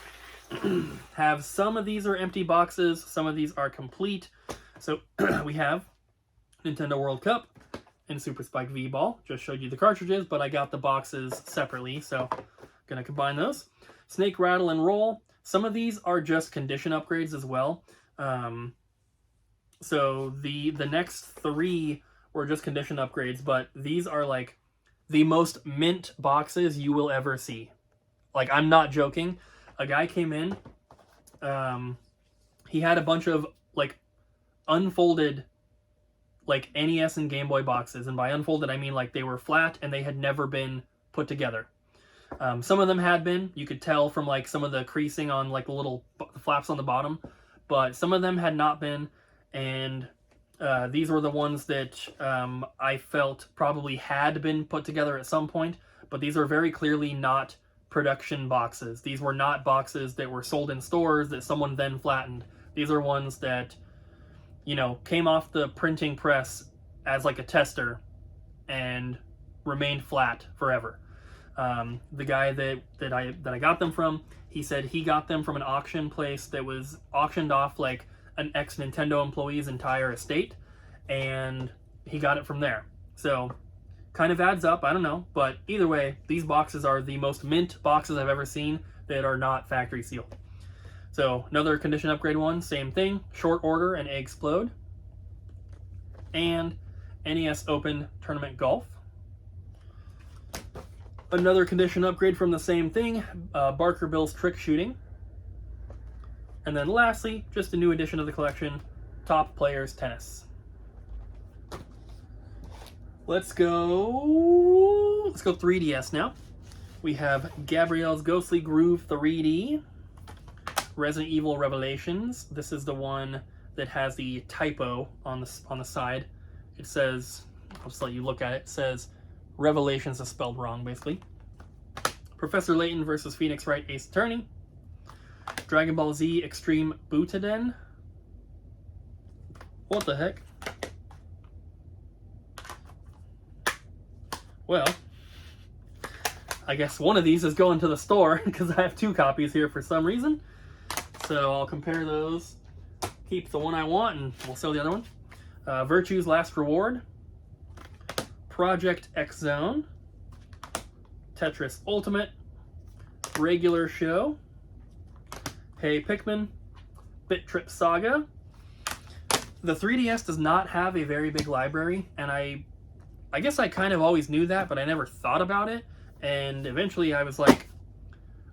have some of these are empty boxes, some of these are complete. So we have Nintendo World Cup and Super Spike V-Ball. Just showed you the cartridges, but I got the boxes separately, so gonna combine those. Snake, Rattle, and Roll. Some of these are just condition upgrades as well. So the next 3 were just condition upgrades, but these are like the most mint boxes you will ever see. Like, I'm not joking. A guy came in, he had a bunch of like unfolded like NES and Game Boy boxes, and by unfolded I mean like they were flat and they had never been put together. Some of them had been, you could tell from like some of the creasing on like the little flaps on the bottom, but some of them had not been, and these were the ones that I felt probably had been put together at some point, but these are very clearly not production boxes. These were not boxes that were sold in stores that someone then flattened. These are ones that, you know, came off the printing press as like a tester and remained flat forever. The guy that I got them from, he said he got them from an auction place that was auctioned off like an ex-Nintendo employee's entire estate, and he got it from there. So kind of adds up, I don't know, but either way, these boxes are the most mint boxes I've ever seen that are not factory sealed. So another condition upgrade one, same thing, Short Order and Eggsplode, and NES Open Tournament Golf. Another condition upgrade from the same thing, Barker Bill's Trick Shooting. And then lastly, just a new addition to the collection, Top Players Tennis. Let's go 3DS now. We have Gabrielle's Ghostly Groove 3D, Resident Evil Revelations. This is the one that has the typo on the side. It says, I'll just let you look at it. It says Revelations is spelled wrong, basically. Professor Layton versus Phoenix Wright Ace Attorney. Dragon Ball Z Extreme Butoden. What the heck? Well, I guess one of these is going to the store because I have 2 copies here for some reason. So I'll compare those, keep the one I want, and we'll sell the other one. Virtue's Last Reward, Project X Zone, Tetris Ultimate, Regular Show, Hey Pikmin, Bit Trip Saga. The 3DS does not have a very big library, and I guess I kind of always knew that, but I never thought about it. And eventually I was like,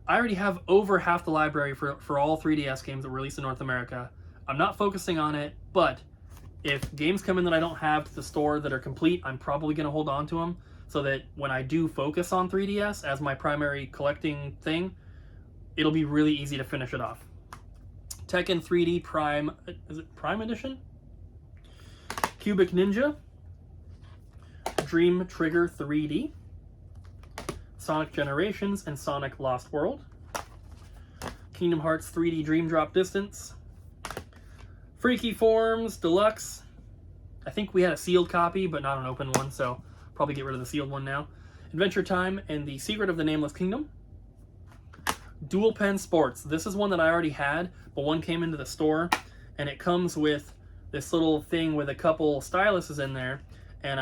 I already have over half the library for all 3DS games that were released in North America. I'm not focusing on it, but if games come in that I don't have to the store that are complete, I'm probably going to hold on to them so that when I do focus on 3DS as my primary collecting thing, it'll be really easy to finish it off. Tekken 3D Prime, is it Prime Edition? Cubic Ninja, Dream Trigger 3D, Sonic Generations and Sonic Lost World, Kingdom Hearts 3D Dream Drop Distance, Freaky Forms Deluxe. I think we had a sealed copy, but not an open one, so probably get rid of the sealed one now. Adventure Time and The Secret of the Nameless Kingdom. Dual Pen Sports. This is one that I already had, but one came into the store, and it comes with this little thing with a couple styluses in there, and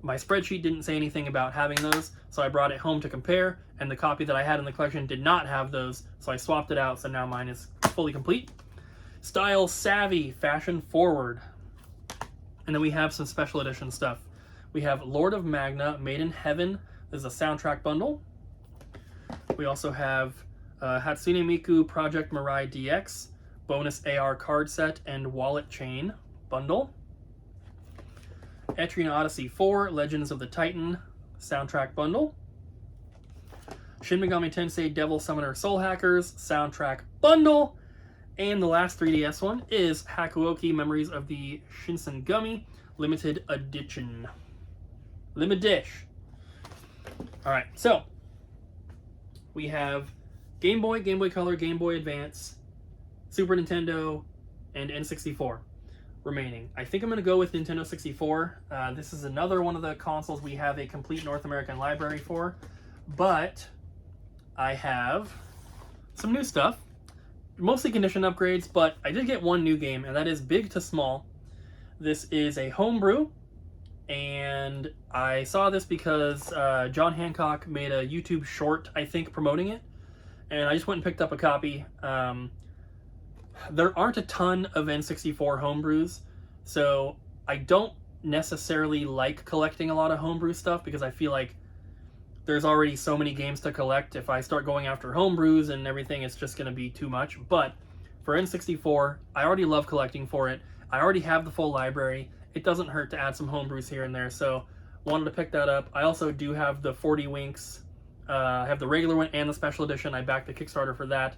my spreadsheet didn't say anything about having those, so I brought it home to compare, and the copy that I had in the collection did not have those, so I swapped it out, so now mine is fully complete. Style Savvy, Fashion Forward. And then we have some special edition stuff. We have Lord of Magna, Made in Heaven. This is a soundtrack bundle. We also have Hatsune Miku Project Mirai DX, bonus AR card set and wallet chain bundle. Etrian Odyssey 4, Legends of the Titan soundtrack bundle. Shin Megami Tensei Devil Summoner Soul Hackers soundtrack bundle. And the last 3DS one is Hakuoki Memories of the Shinsengumi Limited Edition. Limidish. Alright, so we have Game Boy, Game Boy Color, Game Boy Advance, Super Nintendo, and N64. remaining. I think I'm going to go with Nintendo 64. This is another one of the consoles we have a complete North American library for, but I have some new stuff, mostly condition upgrades, but I did get one new game, and that is Big to Small. This is a homebrew, and I saw this because John Hancock made a YouTube short, I think, promoting it, and I just went and picked up a copy. There aren't a ton of N64 homebrews, so I don't necessarily like collecting a lot of homebrew stuff because I feel like there's already so many games to collect. If I start going after homebrews and everything, it's just going to be too much. But for N64, I already love collecting for it. I already have the full library. It doesn't hurt to add some homebrews here and there, so wanted to pick that up. I also do have the 40 Winks. I have the regular one and the special edition. I backed the Kickstarter for that.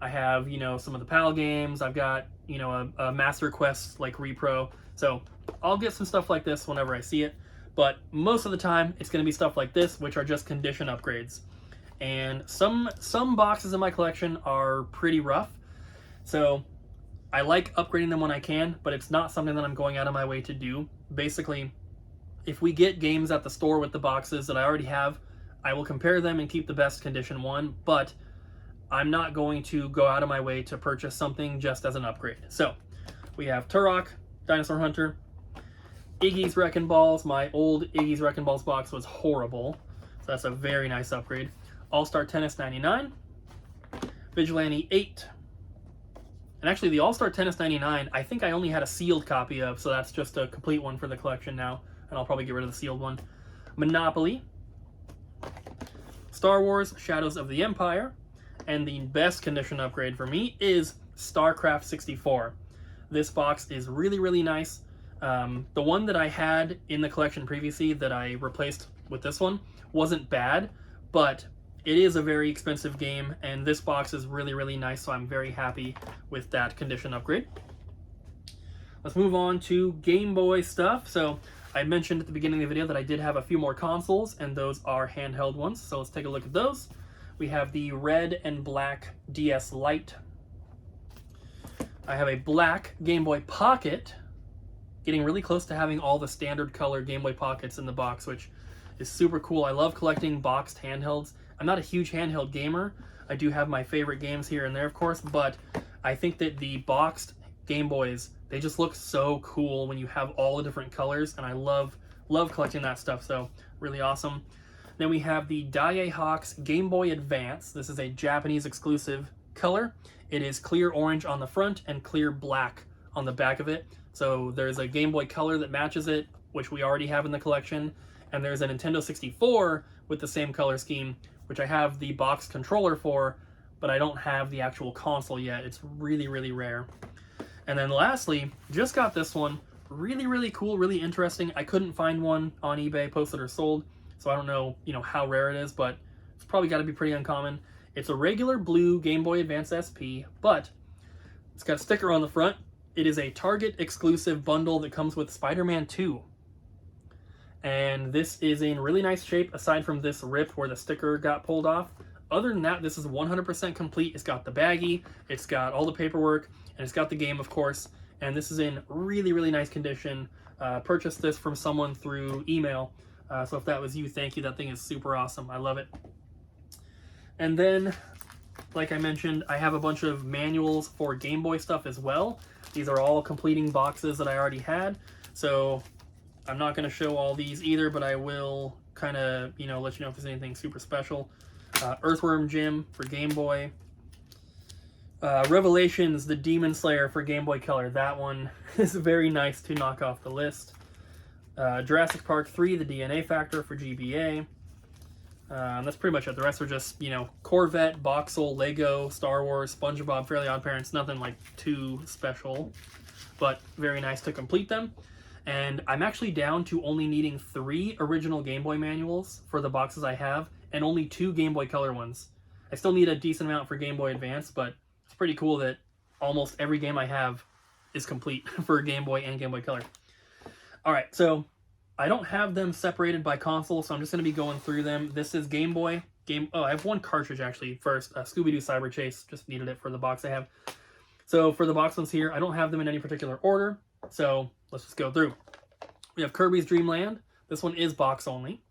I have, you know, some of the PAL games. I've got, you know, a Master Quest like repro. So I'll get some stuff like this whenever I see it. But most of the time, it's going to be stuff like this, which are just condition upgrades. And some boxes in my collection are pretty rough. So I like upgrading them when I can, but it's not something that I'm going out of my way to do. Basically, if we get games at the store with the boxes that I already have, I will compare them and keep the best condition one, but I'm not going to go out of my way to purchase something just as an upgrade. So we have Turok, Dinosaur Hunter, Iggy's Wrecking Balls. My old Iggy's Wrecking Balls box was horrible, so that's a very nice upgrade. All-Star Tennis 99, Vigilante 8, and actually the All-Star Tennis 99, I think I only had a sealed copy of, so that's just a complete one for the collection now, and I'll probably get rid of the sealed one. Monopoly, Star Wars Shadows of the Empire, and the best condition upgrade for me is StarCraft 64. This box is really, really nice. The one that I had in the collection previously that I replaced with this one wasn't bad, but it is a very expensive game, and this box is really, really nice, so I'm very happy with that condition upgrade. Let's move on to Game Boy stuff. So I mentioned at the beginning of the video that I did have a few more consoles, and those are handheld ones, so let's take a look at those. We have the red and black DS Lite. I have a black Game Boy Pocket, getting really close to having all the standard color Game Boy Pockets in the box, which is super cool. I love collecting boxed handhelds. I'm not a huge handheld gamer. I do have my favorite games here and there, of course, but I think that the boxed Game Boys, they just look so cool when you have all the different colors, and I love collecting that stuff, so really awesome. Then we have the Daiei Game Boy Advance. This is a Japanese exclusive color. It is clear orange on the front and clear black on the back of it. So there's a Game Boy Color that matches it, which we already have in the collection, and there's a Nintendo 64 with the same color scheme, which I have the box controller for, but I don't have the actual console yet. It's really, really rare. And then lastly, just got this one. Really, really cool, really interesting. I couldn't find one on eBay, posted or sold, so I don't know, how rare it is, but it's probably got to be pretty uncommon. It's a regular blue Game Boy Advance SP, but it's got a sticker on the front. It is a Target exclusive bundle that comes with Spider-Man 2. And this is in really nice shape, aside from this rip where the sticker got pulled off. Other than that, this is 100% complete. It's got the baggie, it's got all the paperwork, and it's got the game, of course. And this is in really, really nice condition. Purchased this from someone through email. So if that was you, thank you. That thing is super awesome. I love it. And then, like I mentioned, I have a bunch of manuals for Game Boy stuff as well. These are all completing boxes that I already had. So I'm not going to show all these either, but I will kind of, let you know if there's anything super special. Earthworm Jim for Game Boy. Revelations, the Demon Slayer for Game Boy Color. That one is very nice to knock off the list. Jurassic Park 3, the DNA Factor for GBA. That's pretty much it. The rest are just, Corvette, Boxel, Lego, Star Wars, SpongeBob, Fairly Odd Parents. Nothing like too special, but very nice to complete them. And I'm actually down to only needing 3 original Game Boy manuals for the boxes I have, and only 2 Game Boy Color ones. I still need a decent amount for Game Boy Advance, but it's pretty cool that almost every game I have is complete for Game Boy and Game Boy Color. Alright, so I don't have them separated by console, so I'm just going to be going through them. This is Game Boy. I have one cartridge actually first. Scooby-Doo Cyber Chase. Just needed it for the box I have. So for the box ones here, I don't have them in any particular order, so let's just go through. We have Kirby's Dream Land. This one is box only.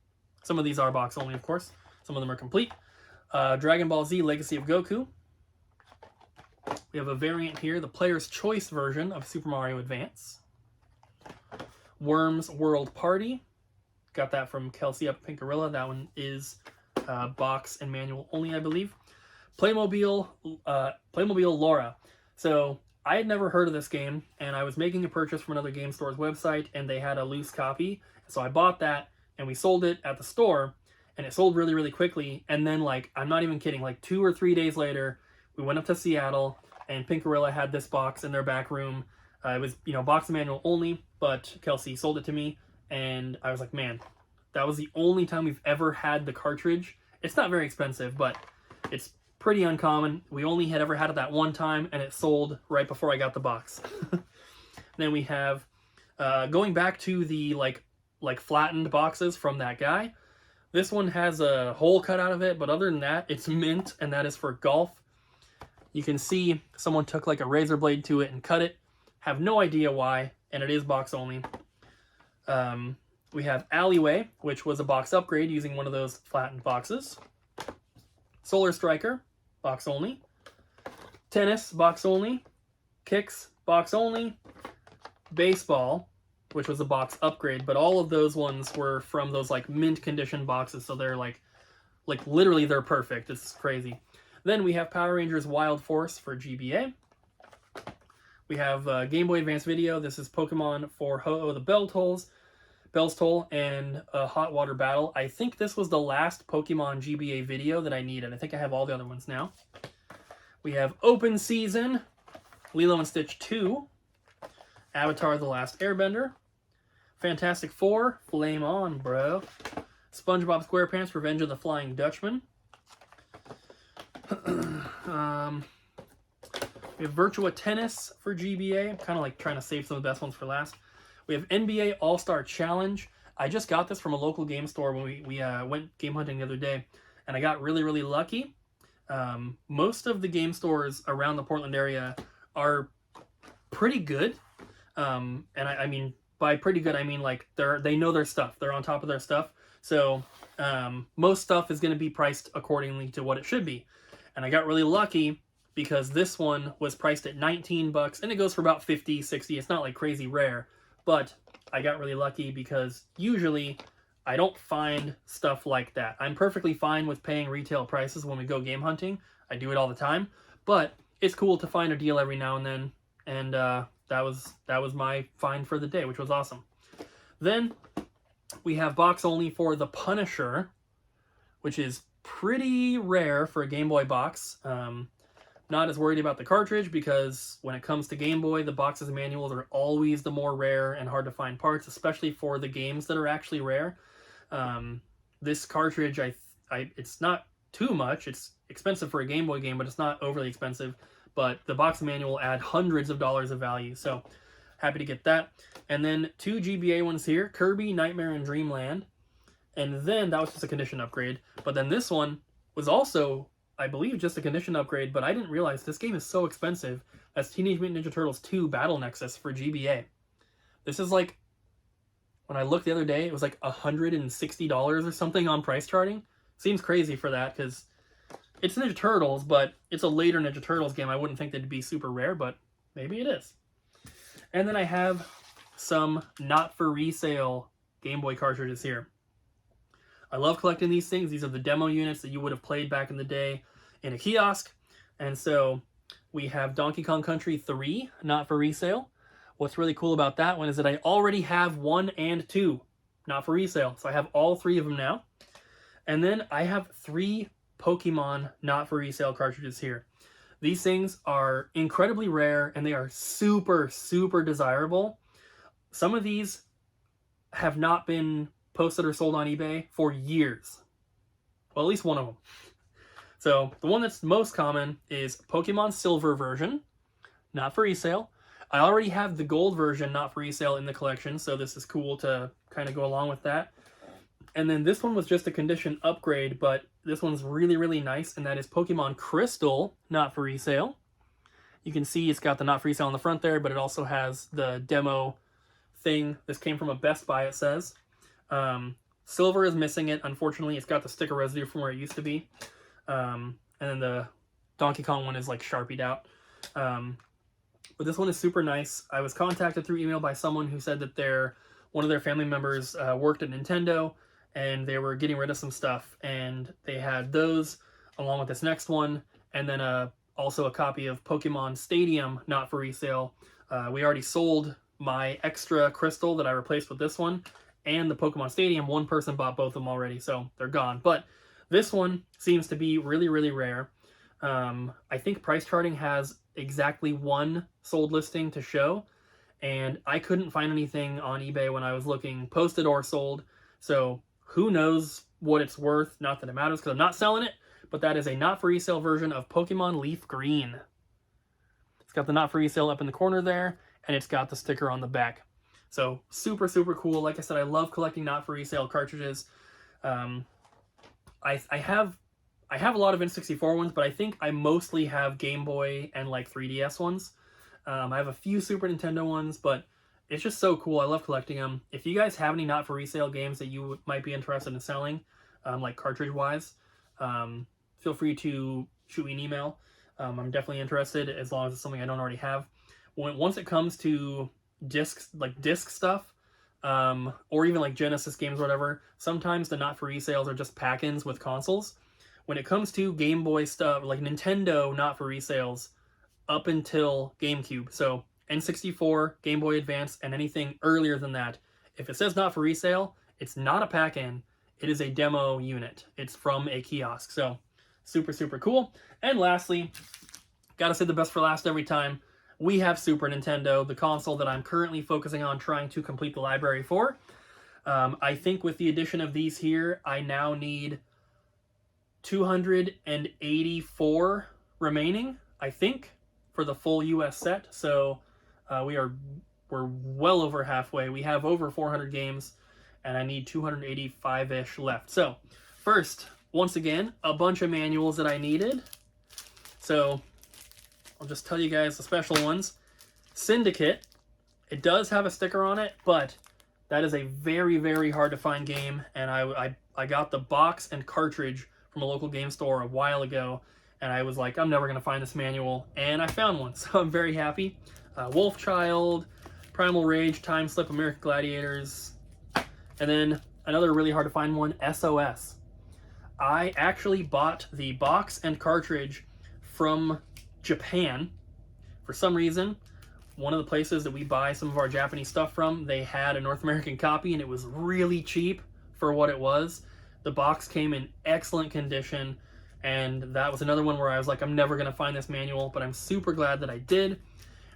Some of these are box only, of course. Some of them are complete. Dragon Ball Z Legacy of Goku. We have a variant here, the Player's Choice version of Super Mario Advance. Worms World Party. Got that from Kelsey up at Pink Gorilla. That one is box and manual only, I believe. Playmobil Laura. So I had never heard of this game, and I was making a purchase from another game store's website, and they had a loose copy. So I bought that, and we sold it at the store, and it sold really, really quickly. And then, like, I'm not even kidding, like 2 or 3 days later, we went up to Seattle, and Pink Gorilla had this box in their back room. It was, you know, box and manual only, but Kelsey sold it to me, and I was like, man, that was the only time we've ever had the cartridge. It's not very expensive, but it's pretty uncommon. We only had ever had it that one time, and it sold right before I got the box. Then we have, going back to the like flattened boxes from that guy. This one has a hole cut out of it, but other than that, it's mint, and that is for golf. You can see someone took like a razor blade to it and cut it. Have no idea why, and it is box only. We have Alleyway, which was a box upgrade using one of those flattened boxes. Solar Striker, box only. Tennis, box only. Kicks, box only. Baseball, which was a box upgrade, but all of those ones were from those like mint condition boxes, so they're like literally they're perfect. It's crazy. Then we have Power Rangers Wild Force for GBA. We have Game Boy Advance Video. This is Pokemon for Ho-Oh the Bell's Toll, and Hot Water Battle. I think this was the last Pokemon GBA video that I needed. I think I have all the other ones now. We have Open Season, Lilo and Stitch 2, Avatar The Last Airbender, Fantastic Four, Flame On, bro. SpongeBob SquarePants, Revenge of the Flying Dutchman. We have Virtua Tennis for GBA. I'm kind of like trying to save some of the best ones for last. We have NBA All-Star Challenge. I just got this from a local game store when we went game hunting the other day, and I got really, really lucky. Most of the game stores around the Portland area are pretty good. And I mean, by pretty good, I mean like they know their stuff. They're on top of their stuff. So most stuff is going to be priced accordingly to what it should be. And I got really lucky because this one was priced at $19, and it goes for about 50, 60. It's not like crazy rare, but I got really lucky because usually I don't find stuff like that. I'm perfectly fine with paying retail prices when we go game hunting. I do it all the time, but it's cool to find a deal every now and then. And that was my find for the day, which was awesome. Then we have box only for The Punisher, which is pretty rare for a Game Boy box. Not as worried about the cartridge because when it comes to Game Boy, the boxes and manuals are always the more rare and hard to find parts, especially for the games that are actually rare. This cartridge, it's not too much. It's expensive for a Game Boy game, but it's not overly expensive. But the box and manual add hundreds of dollars of value, so happy to get that. And then 2 GBA ones here, Kirby, Nightmare, and Dreamland. And then that was just a condition upgrade. But then this one was also, I believe, just a condition upgrade, but I didn't realize this game is so expensive. That's Teenage Mutant Ninja Turtles 2 Battle Nexus for GBA. This is like, when I looked the other day, it was like $160 or something on price charting. Seems crazy for that, because it's Ninja Turtles, but it's a later Ninja Turtles game. I wouldn't think they'd be super rare, but maybe it is. And then I have some not for resale Game Boy cartridges here. I love collecting these things. These are the demo units that you would have played back in the day in a kiosk. And so we have Donkey Kong Country 3, not for resale. What's really cool about that one is that I already have 1 and 2, not for resale. So I have all 3 of them now. And then I have 3 Pokemon not for resale cartridges here. These things are incredibly rare, and they are super, super desirable. Some of these have not been posted or sold on eBay for years. Well, at least one of them. So the one that's most common is Pokemon Silver version, not for resale. I already have the gold version not for resale in the collection, so this is cool to kind of go along with that. And then this one was just a condition upgrade, but this one's really, really nice, and that is Pokemon Crystal, not for resale. You can see it's got the not for resale on the front there, but it also has the demo thing. This came from a Best Buy, it says. Silver is missing it, unfortunately. It's got the sticker residue from where it used to be. And then the Donkey Kong one is like Sharpied out. But this one is super nice. I was contacted through email by someone who said that one of their family members worked at Nintendo, and they were getting rid of some stuff, and they had those along with this next one, and then also a copy of Pokemon Stadium, not for resale. We already sold my extra crystal that I replaced with this one, and the Pokemon Stadium. One person bought both of them already, so they're gone. But this one seems to be really, really rare. I think price charting has exactly one sold listing to show, and I couldn't find anything on eBay when I was looking, posted or sold. So who knows what it's worth? Not that it matters because I'm not selling it, but that is a not for resale version of Pokemon Leaf Green. It's got the not for resale up in the corner there, and it's got the sticker on the back. So super, super cool. Like I said, I love collecting not for resale cartridges. I have a lot of N64 ones, but I think I mostly have Game Boy and like 3DS ones. I have a few Super Nintendo ones, but it's just so cool. I love collecting them. If you guys have any not for resale games that you might be interested in selling, like cartridge wise, feel free to shoot me an email. I'm definitely interested, as long as it's something I don't already have. Once it comes to discs, like disc stuff, or even like Genesis games or whatever, sometimes the not for resales are just pack-ins with consoles. When it comes to Game Boy stuff, like Nintendo not for resales, up until GameCube, so N64, Game Boy Advance, and anything earlier than that, if it says not for resale, it's not a pack-in, it is a demo unit. It's from a kiosk, so super, super cool. And lastly, gotta say the best for last every time, we have Super Nintendo, the console that I'm currently focusing on trying to complete the library for. I think with the addition of these here, I now need 284 remaining, I think, for the full US set. So we're well over halfway. We have over 400 games, and I need 285-ish left. So first, once again, a bunch of manuals that I needed. So I'll just tell you guys the special ones. Syndicate, it does have a sticker on it, but that is a very, very hard to find game, and I got the box and cartridge from a local game store a while ago, and I was like, I'm never going to find this manual, and I found one, so I'm very happy. Wolfchild, Primal Rage, Time Slip, American Gladiators, and then another really hard to find one, SOS. I actually bought the box and cartridge from Japan. For some reason, one of the places that we buy some of our Japanese stuff from, they had a North American copy, and it was really cheap for what it was. The box came in excellent condition, and that was another one where I was like, I'm never going to find this manual, but I'm super glad that I did.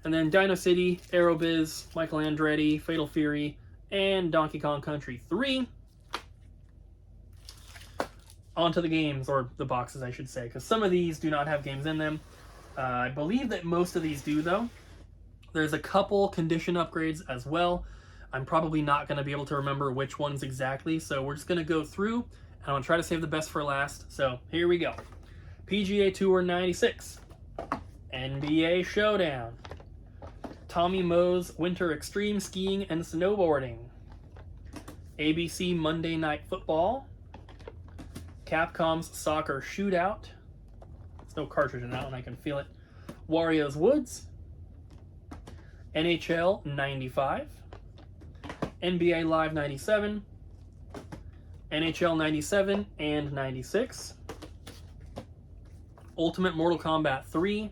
And then Dino City, Aerobiz, Michael Andretti, Fatal Fury, and Donkey Kong Country 3. Onto the games, or the boxes I should say, because some of these do not have games in them. I believe that most of these do, though. There's a couple condition upgrades as well. I'm probably not going to be able to remember which ones exactly, so we're just going to go through, and I'm going to try to save the best for last. So here we go. PGA Tour 96, NBA Showdown, Tommy Moe's Winter Extreme Skiing and Snowboarding, ABC Monday Night Football, Capcom's Soccer Shootout. There's no cartridge in that one, I can feel it. Wario's Woods, NHL 95, NBA Live 97, NHL 97 and 96, Ultimate Mortal Kombat 3.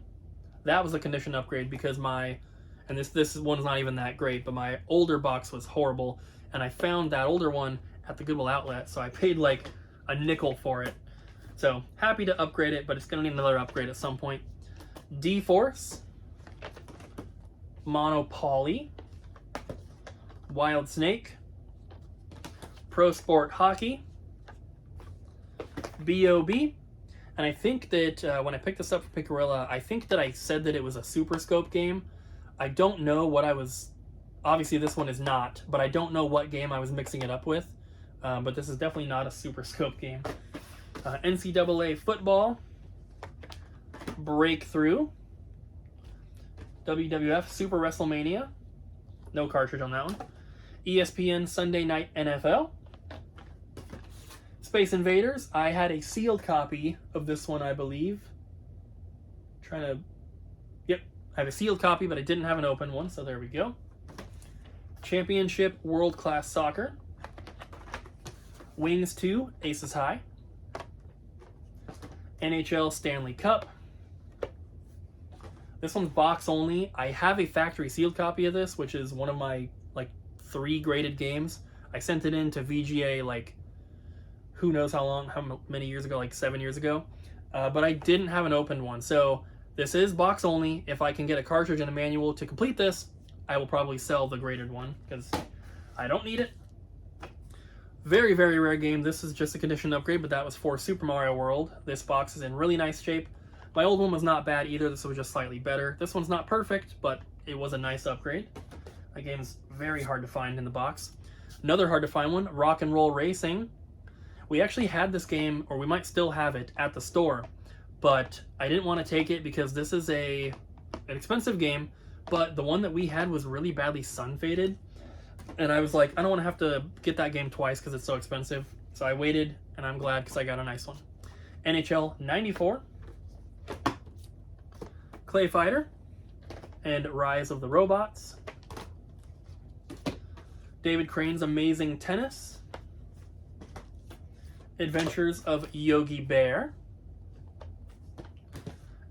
That was a condition upgrade because and this one's not even that great, but my older box was horrible, and I found that older one at the Goodwill outlet, so I paid like a nickel for it. So happy to upgrade it, but it's gonna need another upgrade at some point. D-Force, Monopoly, Wild Snake, Pro Sport Hockey, B.O.B. And I think that when I picked this up for Picorilla, I think that I said that it was a Super Scope game. I don't know what I was... Obviously this one is not, but I don't know what game I was mixing it up with. But this is definitely not a Super Scope game. NCAA Football, Breakthrough, WWF Super WrestleMania. No cartridge on that one. ESPN Sunday Night NFL. Space Invaders. I had a sealed copy of this one, I believe. Yep, I have a sealed copy, but I didn't have an open one, so there we go. Championship World Class Soccer. Wings 2, Aces High. NHL Stanley Cup. This one's box only. I have a factory sealed copy of this, which is one of my like 3 graded games. I sent it in to VGA like who knows how many years ago, like 7 years ago. But I didn't have an opened one. So this is box only. If I can get a cartridge and a manual to complete this, I will probably sell the graded one because I don't need it. Very, very rare game. This is just a condition upgrade, but that was for Super Mario World. This box is in really nice shape. My old one was not bad either. This was just slightly better. This one's not perfect, but it was a nice upgrade. That game is very hard to find in the box. Another hard to find one, Rock and Roll Racing. We actually had this game, or we might still have it, at the store, but I didn't want to take it because this is an expensive game, but the one that we had was really badly sun faded. And I was like, I don't want to have to get that game twice because it's so expensive. So I waited, and I'm glad because I got a nice one. NHL 94. Clay Fighter. And Rise of the Robots. David Crane's Amazing Tennis. Adventures of Yogi Bear.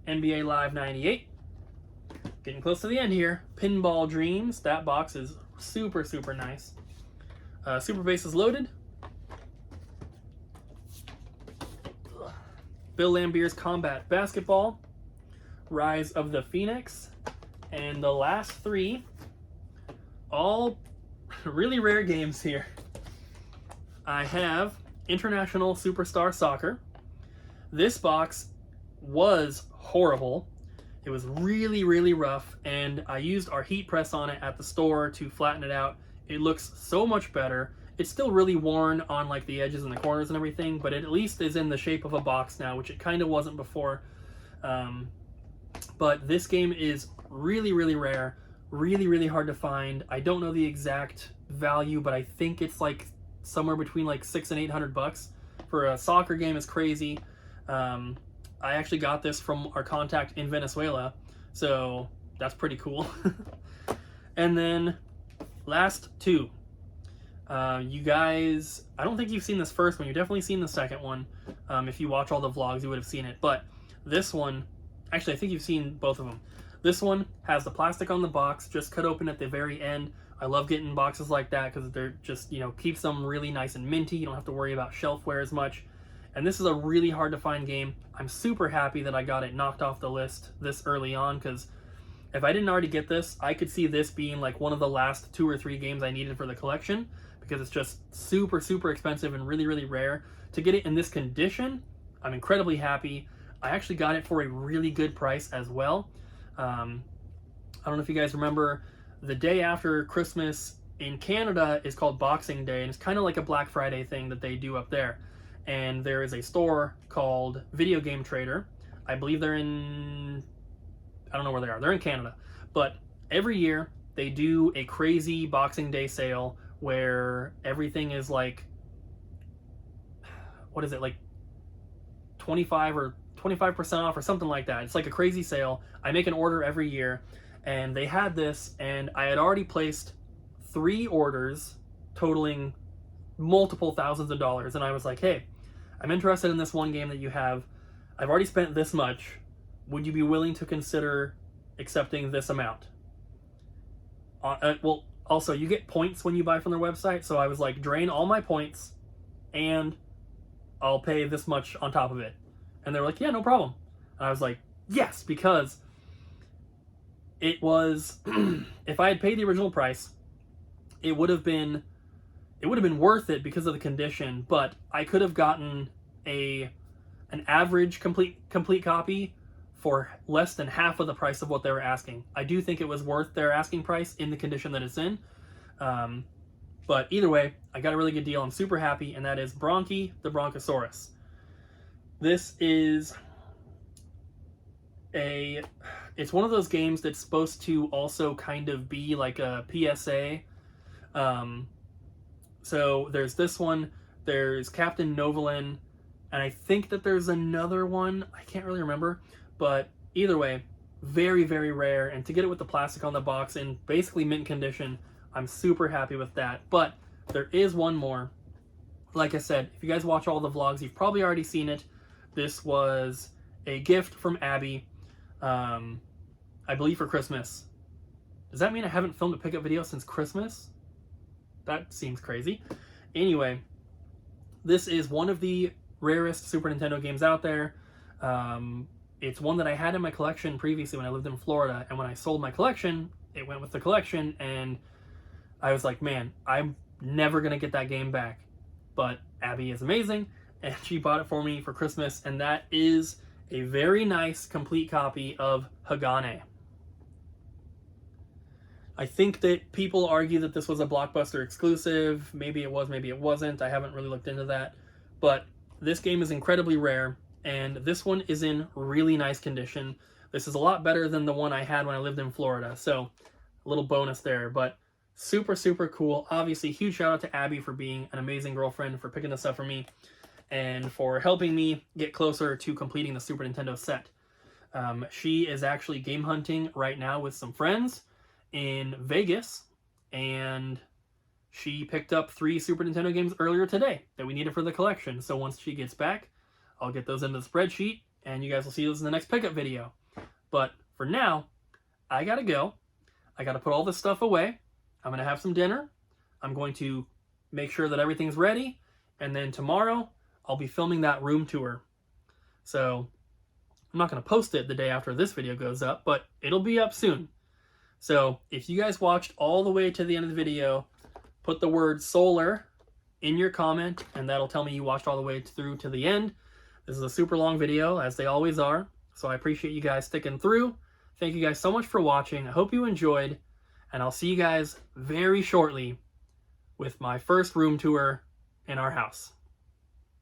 NBA Live 98. Getting close to the end here. Pinball Dreams. That box is super, super nice. Super Bases Loaded. Bill Laimbeer's Combat Basketball. Rise of the Phoenix. And the last 3, all really rare games here. I have International Superstar Soccer. This box was horrible. It was really, really rough, and I used our heat press on it at the store to flatten it out. It looks so much better. It's still really worn on like the edges and the corners and everything, but it at least is in the shape of a box now, which it kind of wasn't before. But this game is really, really rare, really, really hard to find. I don't know the exact value, but I think it's like somewhere between like $600 and $800 for a soccer game. Is crazy. I actually got this from our contact in Venezuela, so that's pretty cool. And then last 2. You guys, I don't think you've seen this first one. You've definitely seen the second one. If you watch all the vlogs, you would have seen it. But this one, actually, I think you've seen both of them. This one has the plastic on the box, just cut open at the very end. I love getting boxes like that because they're just, keeps them really nice and minty. You don't have to worry about shelfware as much. And this is a really hard to find game. I'm super happy that I got it knocked off the list this early on, because if I didn't already get this, I could see this being like one of the last 2 or 3 games I needed for the collection, because it's just super, super expensive and really, really rare. To get it in this condition, I'm incredibly happy. I actually got it for a really good price as well. I don't know if you guys remember, the day after Christmas in Canada is called Boxing Day, and it's kind of like a Black Friday thing that they do up there. And there is a store called Video Game Trader. I believe they're in, I don't know where they are. They're in Canada. But every year they do a crazy Boxing Day sale where everything is like, what is it, like 25% off or something like that. It's like a crazy sale. I make an order every year, and they had this, and I had already placed 3 orders totaling multiple thousands of dollars, and I was like, hey, I'm interested in this one game that you have. I've already spent this much. Would you be willing to consider accepting this amount? Well, also, you get points when you buy from their website, so I was like, drain all my points, and I'll pay this much on top of it. And they were like, yeah, no problem. And I was like, yes, because it was, if I had paid the original price, it would have been worth it because of the condition, but I could have gotten an average complete copy for less than half of the price of what they were asking. I do think it was worth their asking price in the condition that it's in. But either way, I got a really good deal. I'm super happy, and that is Bronchi the Bronchosaurus. This is a It's one of those games that's supposed to also kind of be like a PSA. So there's this one, there's Captain Novolin, and I think that there's another one, I can't really remember, but either way, very, very rare, and to get it with the plastic on the box in basically mint condition, I'm super happy with that. But there is one more. Like I said, if you guys watch all the vlogs, you've probably already seen it. This was a gift from Abby, I believe for Christmas. Does that mean I haven't filmed a pickup video since Christmas? That seems crazy. Anyway, this is one of the rarest Super Nintendo games out there. It's one that I had in my collection previously when I lived in Florida, and when I sold my collection, it went with the collection, and I was like, man, I'm never gonna get that game back. But Abby is amazing, and she bought it for me for Christmas, and that is a very nice complete copy of Hagane. I think that people argue that this was a Blockbuster exclusive. Maybe it was, maybe it wasn't. I haven't really looked into that. But this game is incredibly rare, and this one is in really nice condition. This is a lot better than the one I had when I lived in Florida, so a little bonus there. But super, super cool. Obviously, huge shout out to Abby for being an amazing girlfriend, for picking this up for me, and for helping me get closer to completing the Super Nintendo set. She is actually game hunting right now with some friends in Vegas, and she picked up 3 Super Nintendo games earlier today that we needed for the collection. So once she gets back, I'll get those into the spreadsheet, and you guys will see those in the next pickup video. But for now, I gotta go. I gotta put all this stuff away. I'm gonna have some dinner. I'm going to make sure that everything's ready, and then tomorrow I'll be filming that room tour. So I'm not gonna post it the day after this video goes up, but it'll be up soon. So if you guys watched all the way to the end of the video, put the word solar in your comment, and that'll tell me you watched all the way through to the end. This is a super long video, as they always are, so I appreciate you guys sticking through. Thank you guys so much for watching. I hope you enjoyed, and I'll see you guys very shortly with my first room tour in our house.